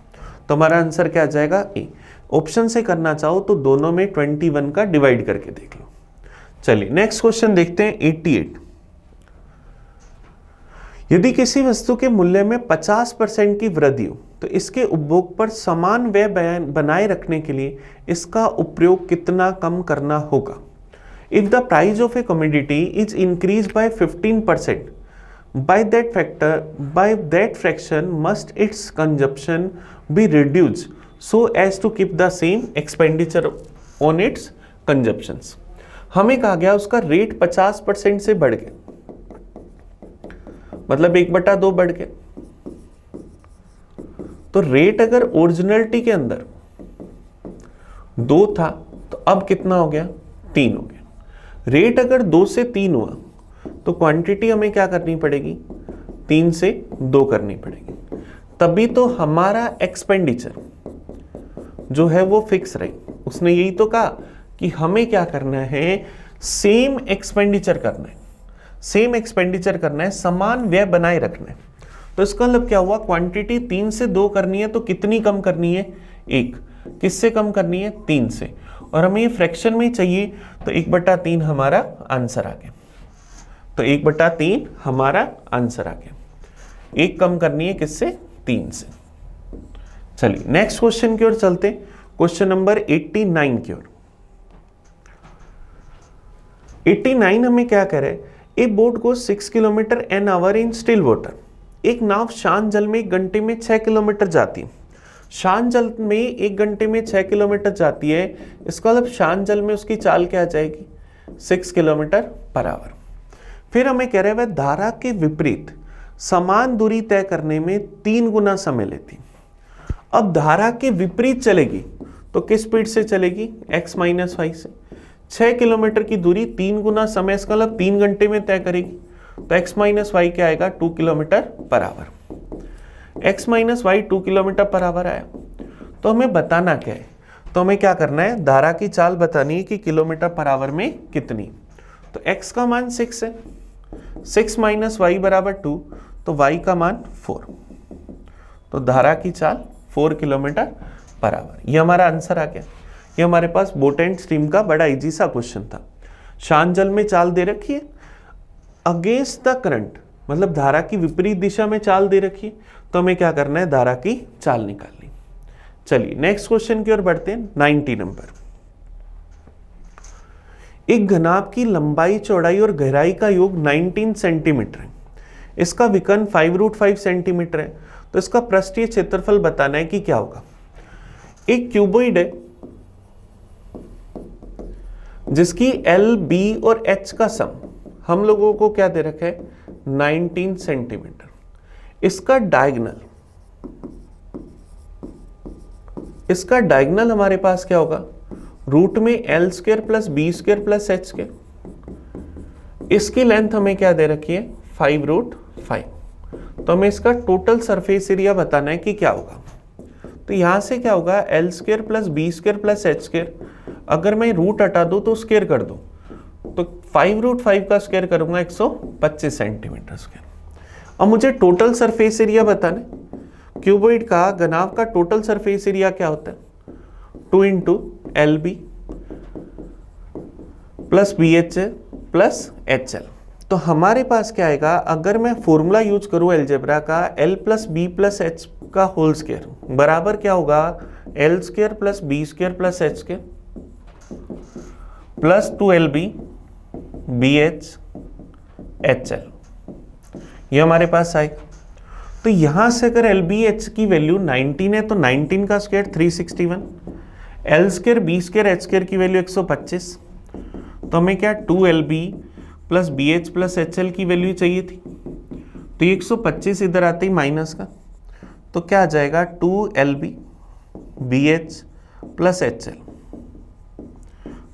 [SPEAKER 1] तो हमारा आंसर क्या आ जाएगा ए। ऑप्शन से करना चाहो तो दोनों में 21 का डिवाइड करके देख लो। चलिए नेक्स्ट क्वेश्चन देखते हैं 88। यदि किसी वस्तु के मूल्य में 50% की वृद्धि हो तो इसके उपभोग पर समान व्यय बनाए रखने के लिए इसका उपयोग कितना कम करना होगा। If the price of A commodity is increase bye 15%, by that fraction must its consumption be reduced so as to keep the same expenditure on its consumptions। हमें कहा गया उसका रेट 50% से बढ़ गया, मतलब 1/2 बढ़ गया। तो रेट अगर ओरिजिनलिटी के अंदर 2 था तो अब कितना हो गया 3 हो गया। रेट अगर 2 से 3 हुआ तो क्वांटिटी हमें क्या करनी पड़ेगी 3 से 2 करनी पड़ेगी, तभी तो हमारा एक्सपेंडिचर जो है वो फिक्स रही। उसने यही तो कहा कि हमें क्या करना है सेम एक्सपेंडिचर करना है, सेम एक्सपेंडिचर करना है, समान व्यय बनाए रखना है। तो इसका मतलब क्या हुआ क्वांटिटी 3 से 2 करनी है तो कितनी कम करनी है 1, किससे कम करनी है 3 से, और हमें ये फ्रैक्शन में चाहिए तो 1/3 हमारा आंसर आ गया। तो 1/3 हमारा आंसर आ गया। एक कम करनी है किससे, 3 से। चलिए नेक्स्ट क्वेश्चन की ओर चलते हैं, क्वेश्चन नंबर 89 की ओर। 89 हमें क्या कह रहा है, ए boat goes 6 kilometre an hour in still water. एक नाव शांत जल में 1 घंटे में 6 किलोमीटर जाती है। शांत जल में 1 घंटे में 6 किलोमीटर जाती है, इसका मतलब शांत जल में उसकी चाल क्या आ जाएगी, 6 किलोमीटर पर आवर। फिर हमें कह रहे हैं वह धारा के विपरीत समान दूरी तय करने में 3 गुना समय लेती। अब धारा के विपरीत चलेगी तो किस स्पीड से चलेगी, x माइनस वाई से। 6 किलोमीटर की दूरी 3 गुना समय, इसका मतलब 3 घंटे में तय करेगी, तो x माइनस वाई क्या आएगा, 2 kilometre per hour. x minus Y 2 kilometre per hour आया, तो हमें बताना क्या है, तो हमें क्या करना है, धारा की चाल बतानी है कि किलोमीटर पर आवर में कितनी। तो x का मान 6 है, 6 माइनस वाई बराबर 2, तो y का मान 4, तो धारा की चाल 4 किलोमीटर पर आवर। ये हमारा आंसर आ गया। ये हमारे पास बोट एंड स्ट्रीम का बड़ा इजी सा क्वेश्चन था। शांत जल में चाल दे रखी है, अगेंस्ट द करंट मतलब धारा की विपरीत दिशा में चाल दे रखी है, तो हमें क्या करना है, धारा की चाल निकालनी। चलिए नेक्स्ट क्वेश्चन की ओर बढ़ते हैं, 90 नंबर। एक घनाभ की लंबाई, चौड़ाई और गहराई का योग 19 सेंटीमीटर है। इसका विकर्ण 5√5 सेंटीमीटर है, तो इसका पृष्ठीय क्षेत्रफल बताना है कि क्या होगा। एक क्यूबॉइड है जिसकी एल, बी और एच का सम हम लोगों को क्या दे रखा है, 19 सेंटीमीटर। इसका डायगोनल हमारे पास क्या होगा, रूट में L square plus B square plus H square. इसकी लेंथ हमें क्या दे रखी है, 5√5। तो हमें इसका टोटल सरफेस एरिया बताना है कि क्या होगा। तो यहां से क्या होगा, L square plus B square plus H square, अगर मैं रूट हटा दूं तो स्क्वायर कर दूं, तो 5√5 का स्क्वायर करूंगा 125 सेंटीमीटर स्क्वायर। अब मुझे टोटल सरफेस एरिया बताना है। क्यूबॉइड का, घनाभ का टोटल सरफेस एरिया क्या होता है, 2 into L B plus B H plus H L. तो हमारे पास क्या आएगा, अगर मैं फॉर्मूला यूज करूं अलजेब्रा का, L plus B plus H का होल स्क्वायर बराबर क्या होगा, L square plus B square plus H square plus 2 LB BH HL, ये हमारे पास आएगा। तो यहां से अगर LBH की वैल्यू 19 है तो 19 का square 361, L square B square H square की वैल्यू 125, तो हमें क्या 2LB plus BH plus HL की वैल्यू चाहिए थी। तो ये 125 इधर आते ही माइनस का, तो क्या आ जाएगा 2LB BH प्लस HL।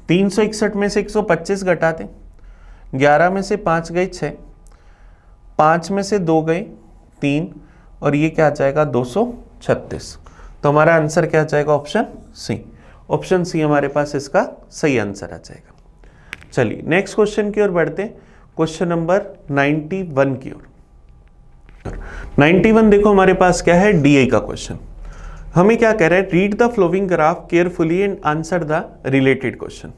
[SPEAKER 1] 361 में से 125 घटाते, 11 में से 5 गए 6, 5 में से 2 गए 3, और ये क्या आ जाएगा 236। तो हमारा आंसर क्या आ जाएगा, ऑप्शन सी। ऑप्शन सी हमारे पास इसका सही आंसर आ जाएगा। चलिए नेक्स्ट क्वेश्चन की ओर बढ़ते हैं, क्वेश्चन नंबर 91 की ओर। 91 देखो हमारे पास क्या है, डीए का क्वेश्चन। हमें क्या कह रहा है, read the flowing graph carefully and answer the related question.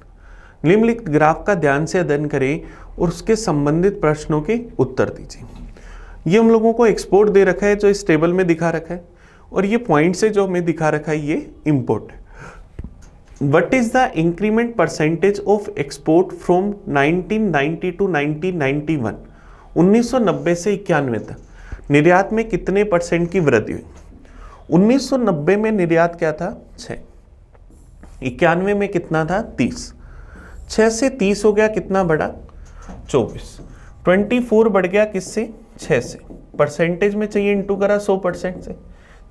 [SPEAKER 1] निम्नलिखित ग्राफ का ध्यान से अध्ययन करें और उसके संबंधित प्रश्नों के उत्तर दीजिए। ये हम लोगों को एक्सपोर्ट दे रखा है जो इस टेबल में दिखा रखा है, और ये पॉइंट से जो हमें दिखा रखा है ये इंपोर्ट है। What is the increment percentage of export from 1990 to 1991? 1990 से 91 तक निर्यात में कितने परसेंट की वृद्धि हुई। 1990 में निर्यात क्या था, 6। 91 में कितना था, 30। 6 से 30 हो गया, कितना बढ़ा, 24। 24 बढ़ गया किससे, 6 से। परसेंटेज में चाहिए, इंटू करा 100% से,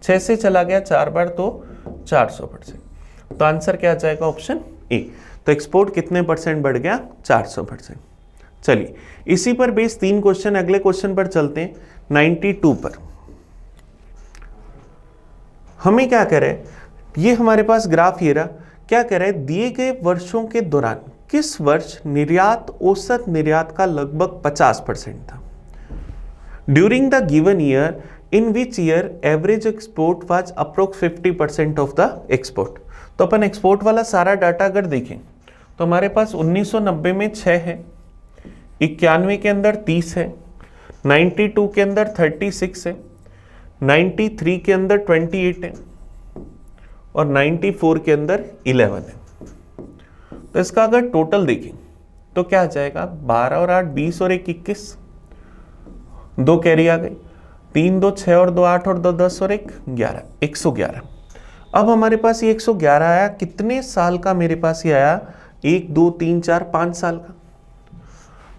[SPEAKER 1] 6 से चला गया 4 बार तो 400%। तो आंसर क्या आ जाएगा, ऑप्शन ए। तो एक्सपोर्ट कितने परसेंट बढ़ गया, 400%। चलिए इसी पर बेस 3 क्वेश्चन, अगले क्वेश्चन पर चलते हैं, 92 पर। हमें क्या कह रहे हैं, ये हमारे पास ग्राफ ये रहा, क्या कह रहे हैं, दिए गए वर्षों के दौरान किस वर्ष निर्यात, औसत निर्यात का लगभग 50% था। During the given year in which year average export was approx 50% of the export. तो अपन एक्सपोर्ट वाला सारा डाटा अगर देखें तो हमारे पास 1990 में 6 है, 91 के अंदर 30 है, 92 के अंदर 36 है, 93 के अंदर 28 है और 94 के अंदर 11 है। तो इसका अगर टोटल देखें तो क्या आ जाएगा, 12 और 8 20 और 1 21, 2 कैरी आ गई, 3 2 6 और 2 8 और 2 10 और 1 11, 111। अब हमारे पास ये 111 आया, कितने साल का मेरे पास ये आया, 1 2 3 4 5 साल का।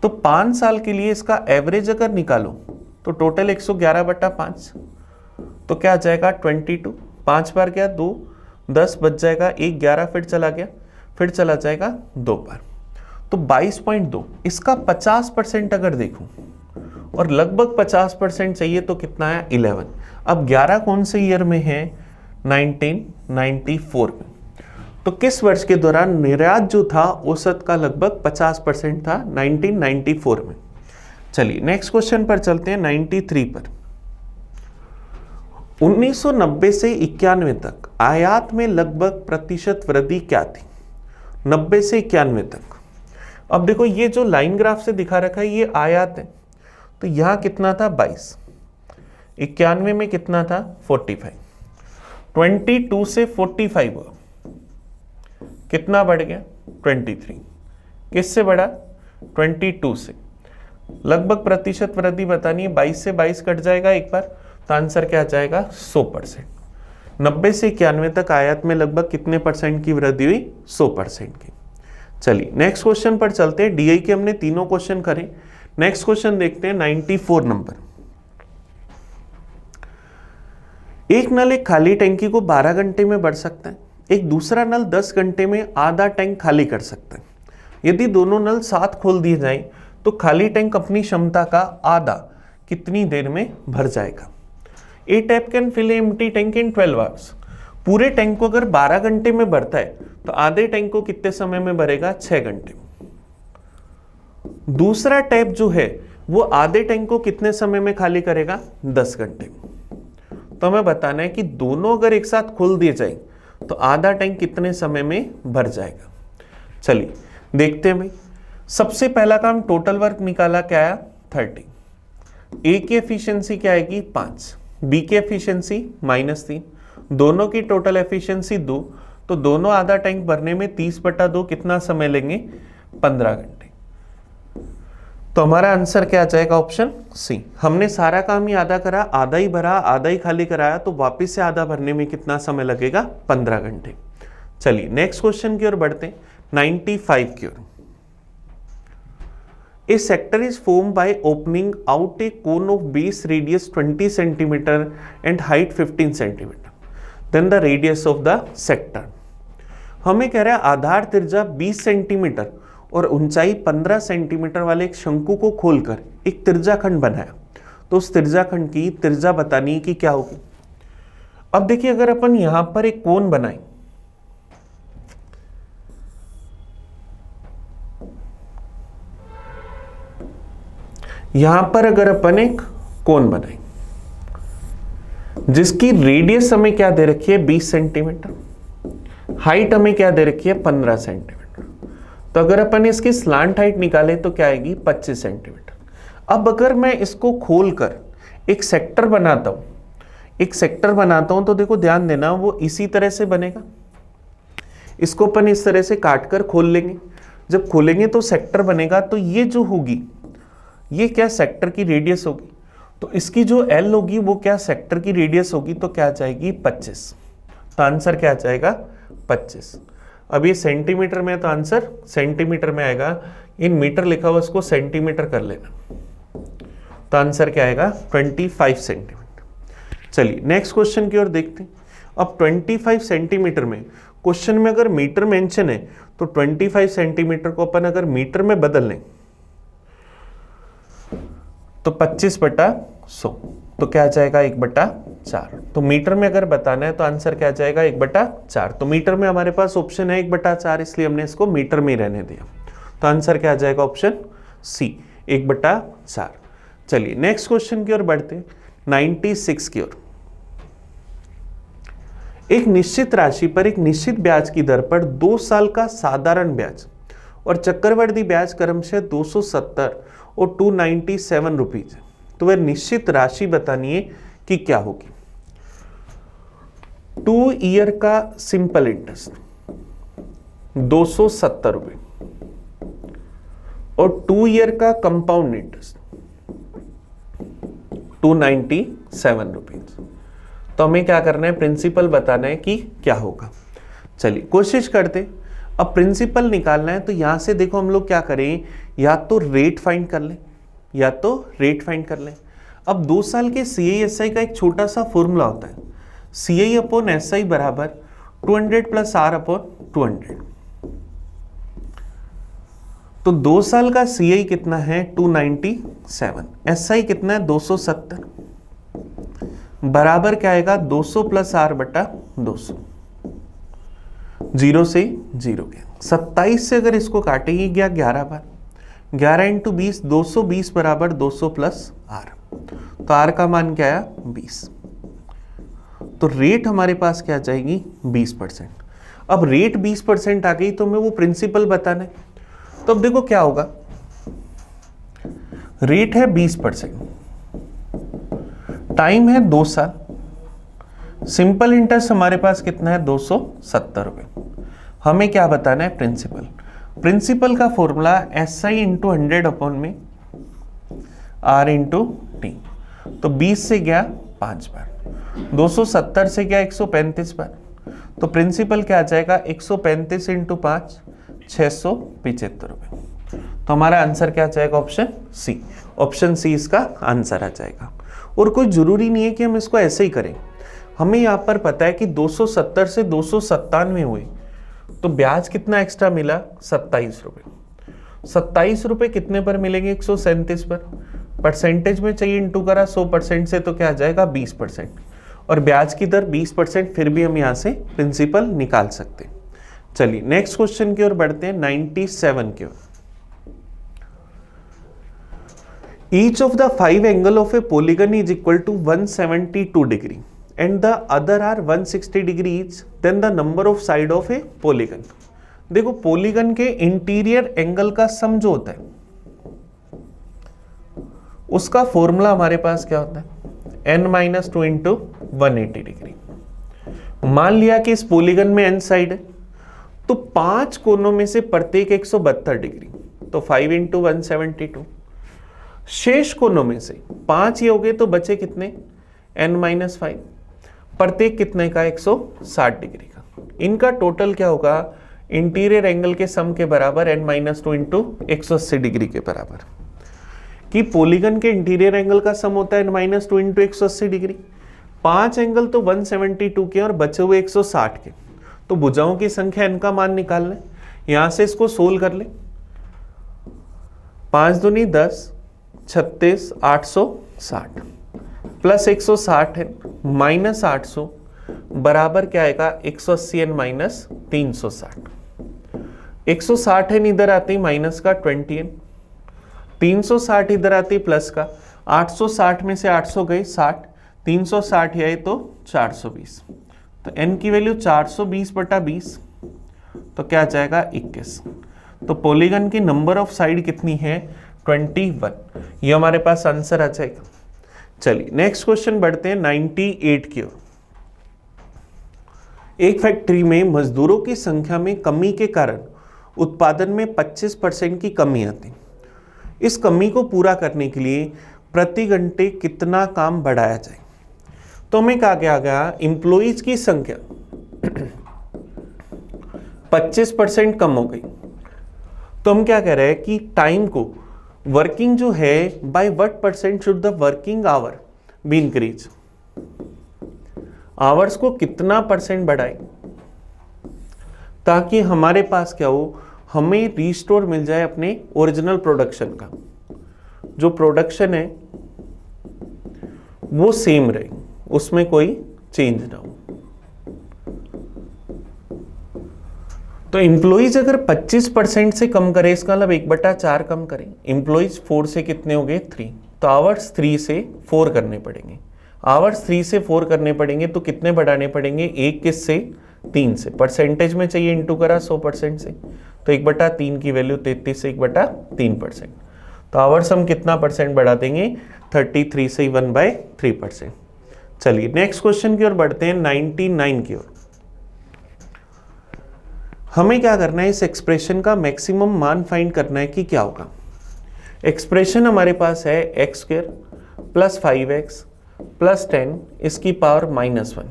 [SPEAKER 1] तो 5 साल के लिए इसका एवरेज अगर निकालो तो टोटल 111/5, तो क्या आ जाएगा 22, 5 बार गया 2, 10 बच जाएगा, 1 11 फिर चला गया, फिर चला जाएगा 2 बार, तो 22.2। इसका 50% अगर देखूं और लगभग 50% चाहिए तो कितना है 11। अब 11 कौन से ईयर में है, 1994 में। तो किस वर्ष के दौरान निर्यात जो था औसत का लगभग 50% था, 1994 में। चलिए नेक्स्ट क्वेश्चन पर चलते हैं, 93 पर। 1990 से 91 तक आयात में लगभग प्रतिशत वृद्धि क्या थी, 90 से 91 तक। अब देखो ये जो लाइन ग्राफ से दिखा रखा है ये आयात है, तो यहां कितना था 22, 91 में कितना था 45, 22 से 45 हुआ, कितना बढ़ गया 23, किससे बढ़ा 22 से। लगभग प्रतिशत वृद्धि बतानी है, 22 से 22 कट जाएगा एक बार, तो आंसर क्या आ जाएगा 100%। 90 से 91 तक आयात में लगभग कितने परसेंट की वृद्धि हुई, 100% की। चलिए नेक्स्ट क्वेश्चन पर चलते हैं। डीआई के हमने तीनों क्वेश्चन करे, नेक्स्ट क्वेश्चन देखते हैं 94 नंबर। एक नल एक खाली टैंकी को 12 घंटे में भर सकता है, एक दूसरा नल 10 घंटे में आधा टैंक खाली कर सकता है। यदि दोनों नल साथ खोल दिए जाएं तो खाली टैंक अपनी क्षमता का आधा कितनी देर में भर जाएगा। A tap can fill empty tank in 12 hours. पूरे टैंक को अगर 12 घंटे में भरता है तो आधे टैंक को कितने समय में भरेगा, 6 घंटे में। दूसरा टैप जो है वो आधे टैंक को कितने समय में खाली करेगा, 10 घंटे में। तो हमें बताना है कि दोनों अगर एक साथ खोल दिए जाए तो आधा टैंक कितने समय में भर जाएगा। चलिए देखते हैं भाई। सबसे पहला काम टोटल वर्क निकाला, क्या आया 30। ए की एफिशिएंसी क्या आएगी 5, बी की एफिशिएंसी -3, दोनों की टोटल एफिशिएंसी 2, तो दोनों आधा टैंक भरने में 30/2 कितना समय लेंगे, 15 घंटे। तो हमारा आंसर क्या आ जाएगा, ऑप्शन सी। हमने सारा काम ही आधा करा, आधा ही भरा, आधा ही खाली कराया, तो वापस से आधा भरने में कितना समय लगेगा, 15 घंटे। चलिए नेक्स्ट क्वेश्चन की ओर बढ़ते हैं, 95 की ओर। A sector is formed by opening out a cone of base radius 20 centimeter and height 15 centimeter. Then the radius of the sector. हमें कह रहा है आधार त्रिज्या 20 सेंटीमीटर और ऊंचाई 15 सेंटीमीटर वाले एक शंकु को खोलकर एक त्रिज्याखंड बनाया, तो उस त्रिज्याखंड की त्रिज्या बतानी है कि क्या होगी। अब देखिए अगर अपन यहां पर एक कोन बनाए, यहां पर अगर अपन एक कोन बनाए जिसकी रेडियस हमें क्या दे रखी है 20 सेंटीमीटर, हाइट हमें क्या दे रखी है 15 सेंटीमीटर, तो अगर अपन इसकी स्लांट हाइट निकाले तो क्या आएगी 25 सेंटीमीटर। अब अगर मैं इसको खोलकर एक सेक्टर बनाता हूं, एक सेक्टर बनाता हूं तो देखो ध्यान देना वो इसी तरह से बनेगा। इसको अपन इस तरह से काट कर खोल लेंगे, जब खोलेंगे तो सेक्टर बनेगा, तो ये जो होगी ये क्या सेक्टर की रेडियस होगी, तो इसकी जो एल होगी वो क्या सेक्टर की रेडियस होगी, तो क्या जाएगी 25। तो आंसर क्या जाएगा 25। अब ये सेंटीमीटर में तो आंसर सेंटीमीटर में आएगा, इन मीटर लिखा हुआ उसको सेंटीमीटर कर लेना, तो आंसर क्या आएगा 25 सेंटीमीटर। चलिए नेक्स्ट क्वेश्चन की ओर देखते हैं। अब 25 सेंटीमीटर में क्वेश्चन में अगर मीटर मेंशन है तो 25 सेंटीमीटर को अपन अगर मीटर में बदल लें तो 25/100, तो क्या जाएगा 1/4। तो मीटर में अगर बताना है तो आंसर क्या जाएगा 1/4। तो मीटर में हमारे पास ऑप्शन है 1/4, इसलिए हमने इसको मीटर में रहने दिया, तो आंसर क्या जाएगा ऑप्शन सी 1/4। चलिए नेक्स्ट क्वेश्चन की ओर बढ़ते हैं, 96 की ओर। एक निश्चित राशि पर एक निश्चित ब्याज की दर पर 2 साल का साधारण ब्याज और चक्रवृद्धि ब्याज क्रमशः 270 और 297 रुपीज, तो तो वह निश्चित राशि बतानी है कि क्या होगी। 2 ईयर का सिंपल इंटरेस्ट 270 रुपए और 2 ईयर का कंपाउंड इंटरेस्ट 297 रुपीज। तो हमें क्या करना है, प्रिंसिपल बताना है कि क्या होगा। चलिए कोशिश करते। अब प्रिंसिपल निकालना है तो यहां से देखो हम लोग क्या करें, या तो रेट फाइंड कर लें या तो रेट फाइंड कर लें। अब 2 साल के CI/SI का एक छोटा सा फॉर्मूला होता है, CI/SI बराबर 200 प्लस R/200। तो 2 साल का CI कितना है 297, SI कितना है 270, बराबर क्या आएगा 200 प्लस R/200। 0 से 0 गया, 27 से अगर इसको काटेंगे गया 11 बार, 11 इंटू 20 220 बराबर 200 प्लस R। तो R का मान क्या आया 20। तो रेट हमारे पास क्या आ जाएगी 20%। अब रेट 20% आ गई तो हमें वो प्रिंसिपल बताना है। तो अब देखो क्या होगा, रेट है 20%, टाइम है 2 साल, सिंपल इंटरेस्ट हमारे पास कितना है 270 रुपए। हमें क्या बताना है प्रिंसिपल। प्रिंसिपल का फॉर्मूला SI इंटू 100 अपॉन में R इंटू टी। तो 20 से गया 5 बार, 270 से गया 135 बार। तो प्रिंसिपल क्या आ जाएगा 135 इंटू 5 675 रुपए। तो हमारा आंसर क्या आ जाएगा ऑप्शन सी। ऑप्शन सी इसका आंसर आ जाएगा। और कोई जरूरी नहीं है कि हम इसको ऐसे ही करें, हमें यहाँ पर पता है कि 270 से 297 हुए तो ब्याज कितना एक्स्ट्रा मिला 27 रुपए। 27 रुपए कितने पर मिलेंगे 137 पर। परसेंटेज में चाहिए इंटू करा 100% से तो क्या आ जाएगा 20%, और ब्याज की दर 20%। फिर भी हम यहाँ से प्रिंसिपल निकाल सकते हैं। चलिए नेक्स्ट क्वेश्चन की ओर बढ़ते हैं, 97 की ओर। Each of the 5 angle of a polygon is equal to 172 degree and the other are 160 degree each, then the number of side of a polygon। देखो पोलीगन के इंटीरियर एंगल का सम जो होता है उसका फॉर्मूला हमारे पास क्या होता है n-2 इंटू 180 डिग्री। मान लिया कि इस पोलीगन में n साइड है तो 5 कोनों में से प्रत्येक 172 डिग्री, तो 5 इंटू 172। शेष कोनों में से 5 ही हो गए तो बचे कितने n-5, प्रत्येक कितने का 160 डिग्री का। इनका टोटल क्या होगा इंटीरियर एंगल के सम के बराबर n-2 इंटू 180 डिग्री के बराबर। कि पोलीगन के इंटीरियर एंगल का सम होता है n-2 इंटू 180 डिग्री। 5 एंगल तो 172 के और बचे हुए 160 के, तो भुजाओं की संख्या n का मान निकालना है। यहां से इसको सोल्व कर ले, 5 दूनी 10, 36 860 प्लस 160 है माइनस 800 बराबर क्या आएगा 180 एन माइनस 360। 160 एन इधर आती माइनस का 20 एन, 360 इधर आती प्लस का, 860 में से 800 गए 60, 360 आए तो 420। तो n की वैल्यू 420/20 तो क्या आ जाएगा 21। तो पॉलीगन की नंबर ऑफ साइड कितनी है 21। ये हमारे पास आंसर आ जाएगा। चलिए नेक्स्ट क्वेश्चन बढ़ते हैं 98 की ओर। एक फैक्ट्री में मजदूरों की संख्या में कमी के कारण उत्पादन में 25% की कमी आती। इस कमी को पूरा करने के लिए प्रति घंटे कितना काम बढ़ाया जाए। तो हमें कहा गया एम्प्लॉइज की संख्या 25% कम हो गई, तो हम क्या कह रहे हैं कि टाइम को वर्किंग जो है by what percent should the working hour be increase. Hours को कितना परसेंट बढ़ाए ताकि हमारे पास क्या हो, हमें रिस्टोर मिल जाए अपने ओरिजिनल प्रोडक्शन का। जो प्रोडक्शन है वो सेम रहे, उसमें कोई चेंज ना हो। तो एम्प्लॉइज अगर 25% से कम करे, इसका मतलब 1/4 कम करें। एम्प्लॉइज 4 से कितने हो गए 3, तो आवर्स 3 से 4 करने पड़ेंगे। आवर्स 3 से 4 करने पड़ेंगे तो कितने बढ़ाने पड़ेंगे 1 किस से 3 से। परसेंटेज में चाहिए इंटू करा 100% से, तो 1/3 की वैल्यू 33 से 1/3%। तो आवर्स हम कितना परसेंट बढ़ा देंगे 33 से 1/3%। चलिए नेक्स्ट क्वेश्चन की ओर बढ़ते हैं, 99 की ओर। हमें क्या करना है, इस एक्सप्रेशन का मैक्सिमम मान फाइंड करना है कि क्या होगा। एक्सप्रेशन हमारे पास है x² + 5x + 10 इसकी पावर -1,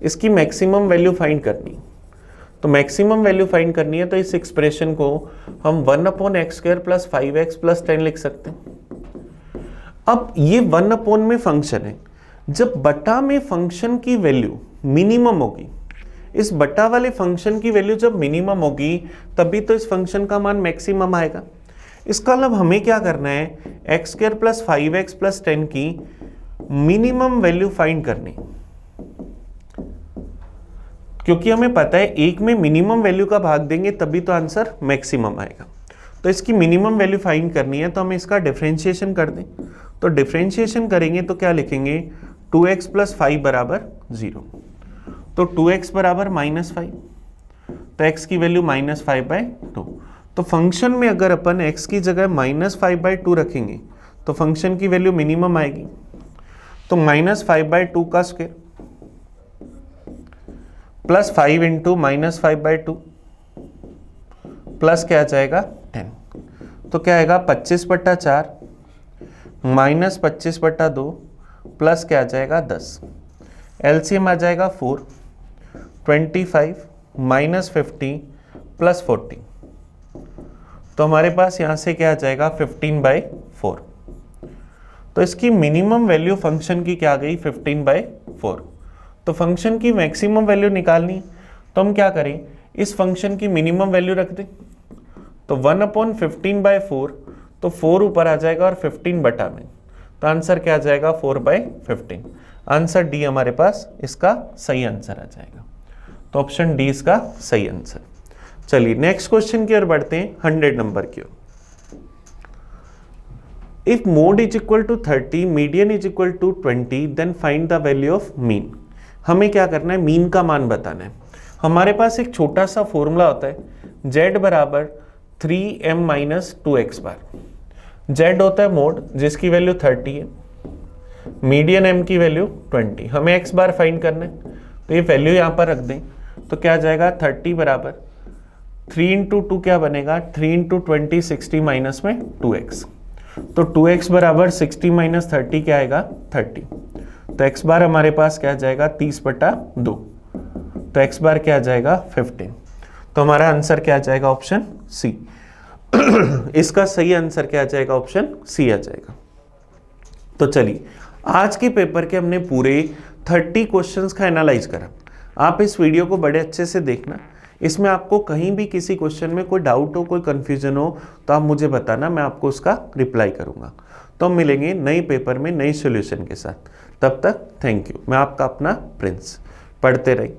[SPEAKER 1] इसकी मैक्सिमम वैल्यू फाइंड करनी। तो मैक्सिमम वैल्यू फाइंड करनी है तो इस एक्सप्रेशन को हम 1/x² + 5x + 10 लिख सकते हैं। अब ये 1 में फंक्शन है, जब बटा में फंक्शन की वैल्यू मिनिमम होगी, इस बटा वाले फंक्शन की वैल्यू जब मिनिमम होगी तभी तो इस फंक्शन का मान मैक्सिमम आएगा। इसका मतलब हमें क्या करना है, x² + 5x + 10 की मिनिमम वैल्यू फाइंड करनी, क्योंकि हमें पता है एक में मिनिमम वैल्यू का भाग देंगे तभी तो आंसर मैक्सिमम आएगा। तो इसकी मिनिमम वैल्यू फाइंड करनी है तो हम इसका डिफरेंशिएशन कर दें। तो डिफरेंशिएशन करेंगे तो क्या लिखेंगे, 2x + 5 = 0। तो 2x = -5, तो x की वैल्यू -5/2। तो फंक्शन में अगर अपन x की जगह -5/2 रखेंगे तो फंक्शन की वैल्यू मिनिमम आएगी। तो -5/2 का स्क्वायर प्लस 5 × -5/2 प्लस क्या आ जाएगा 10। तो क्या आएगा 25/4 -25/2 प्लस क्या आ जाएगा 10। एलसीएम आ जाएगा 4, 25 -50 + 40। तो हमारे पास यहाँ से क्या आ जाएगा 15/4। तो इसकी मिनिमम वैल्यू फंक्शन की क्या आ गई 15/4। तो फंक्शन की मैक्सिमम वैल्यू निकालनी, तो हम क्या करें, इस फंक्शन की मिनिमम वैल्यू रख दें। तो 1/15/4, तो 4 ऊपर आ जाएगा और 15 बटा में, तो आंसर क्या आ जाएगा 4/15। आंसर डी हमारे पास इसका सही आंसर आ जाएगा। तो ऑप्शन डी इसका सही आंसर। चलिए नेक्स्ट क्वेश्चन की ओर बढ़ते हैं, 100 नंबर की ओर। If mode is equal to 30, median is equal to 20, then find the value of mean. हमें क्या करना है, मीन का मान बताना है। हमारे पास एक छोटा सा फॉर्मूला होता है, z = 3m - 2x बार। z होता है मोड जिसकी वैल्यू 30 है, मीडियन m की वैल्यू 20, हमें x बार फाइंड करना है। तो ये वैल्यू यहाँ पर रख दें तो क्या आ जाएगा 30 = 3 × 2 क्या बनेगा 3 × 20 60 माइनस में 2x। तो 2x = 60 - 30 क्या आएगा 30। तो x बार हमारे पास क्या आ जाएगा 30/2। तो x बार क्या आ जाएगा 15। तो हमारा आंसर क्या आ जाएगा ऑप्शन सी। इसका सही आंसर क्या आ जाएगा ऑप्शन सी आ जाएगा। तो चलिए आज के पेपर के हमने पूरे 30 क्वेश्चंस का एनालाइज करा। आप इस वीडियो को बड़े अच्छे से देखना, इसमें आपको कहीं भी किसी क्वेश्चन में कोई डाउट हो, कोई कंफ्यूजन हो तो आप मुझे बताना, मैं आपको उसका रिप्लाई करूंगा। तो हम मिलेंगे नए पेपर में नए सॉल्यूशन के साथ। तब तक थैंक यू। मैं आपका अपना प्रिंस। पढ़ते रहिए।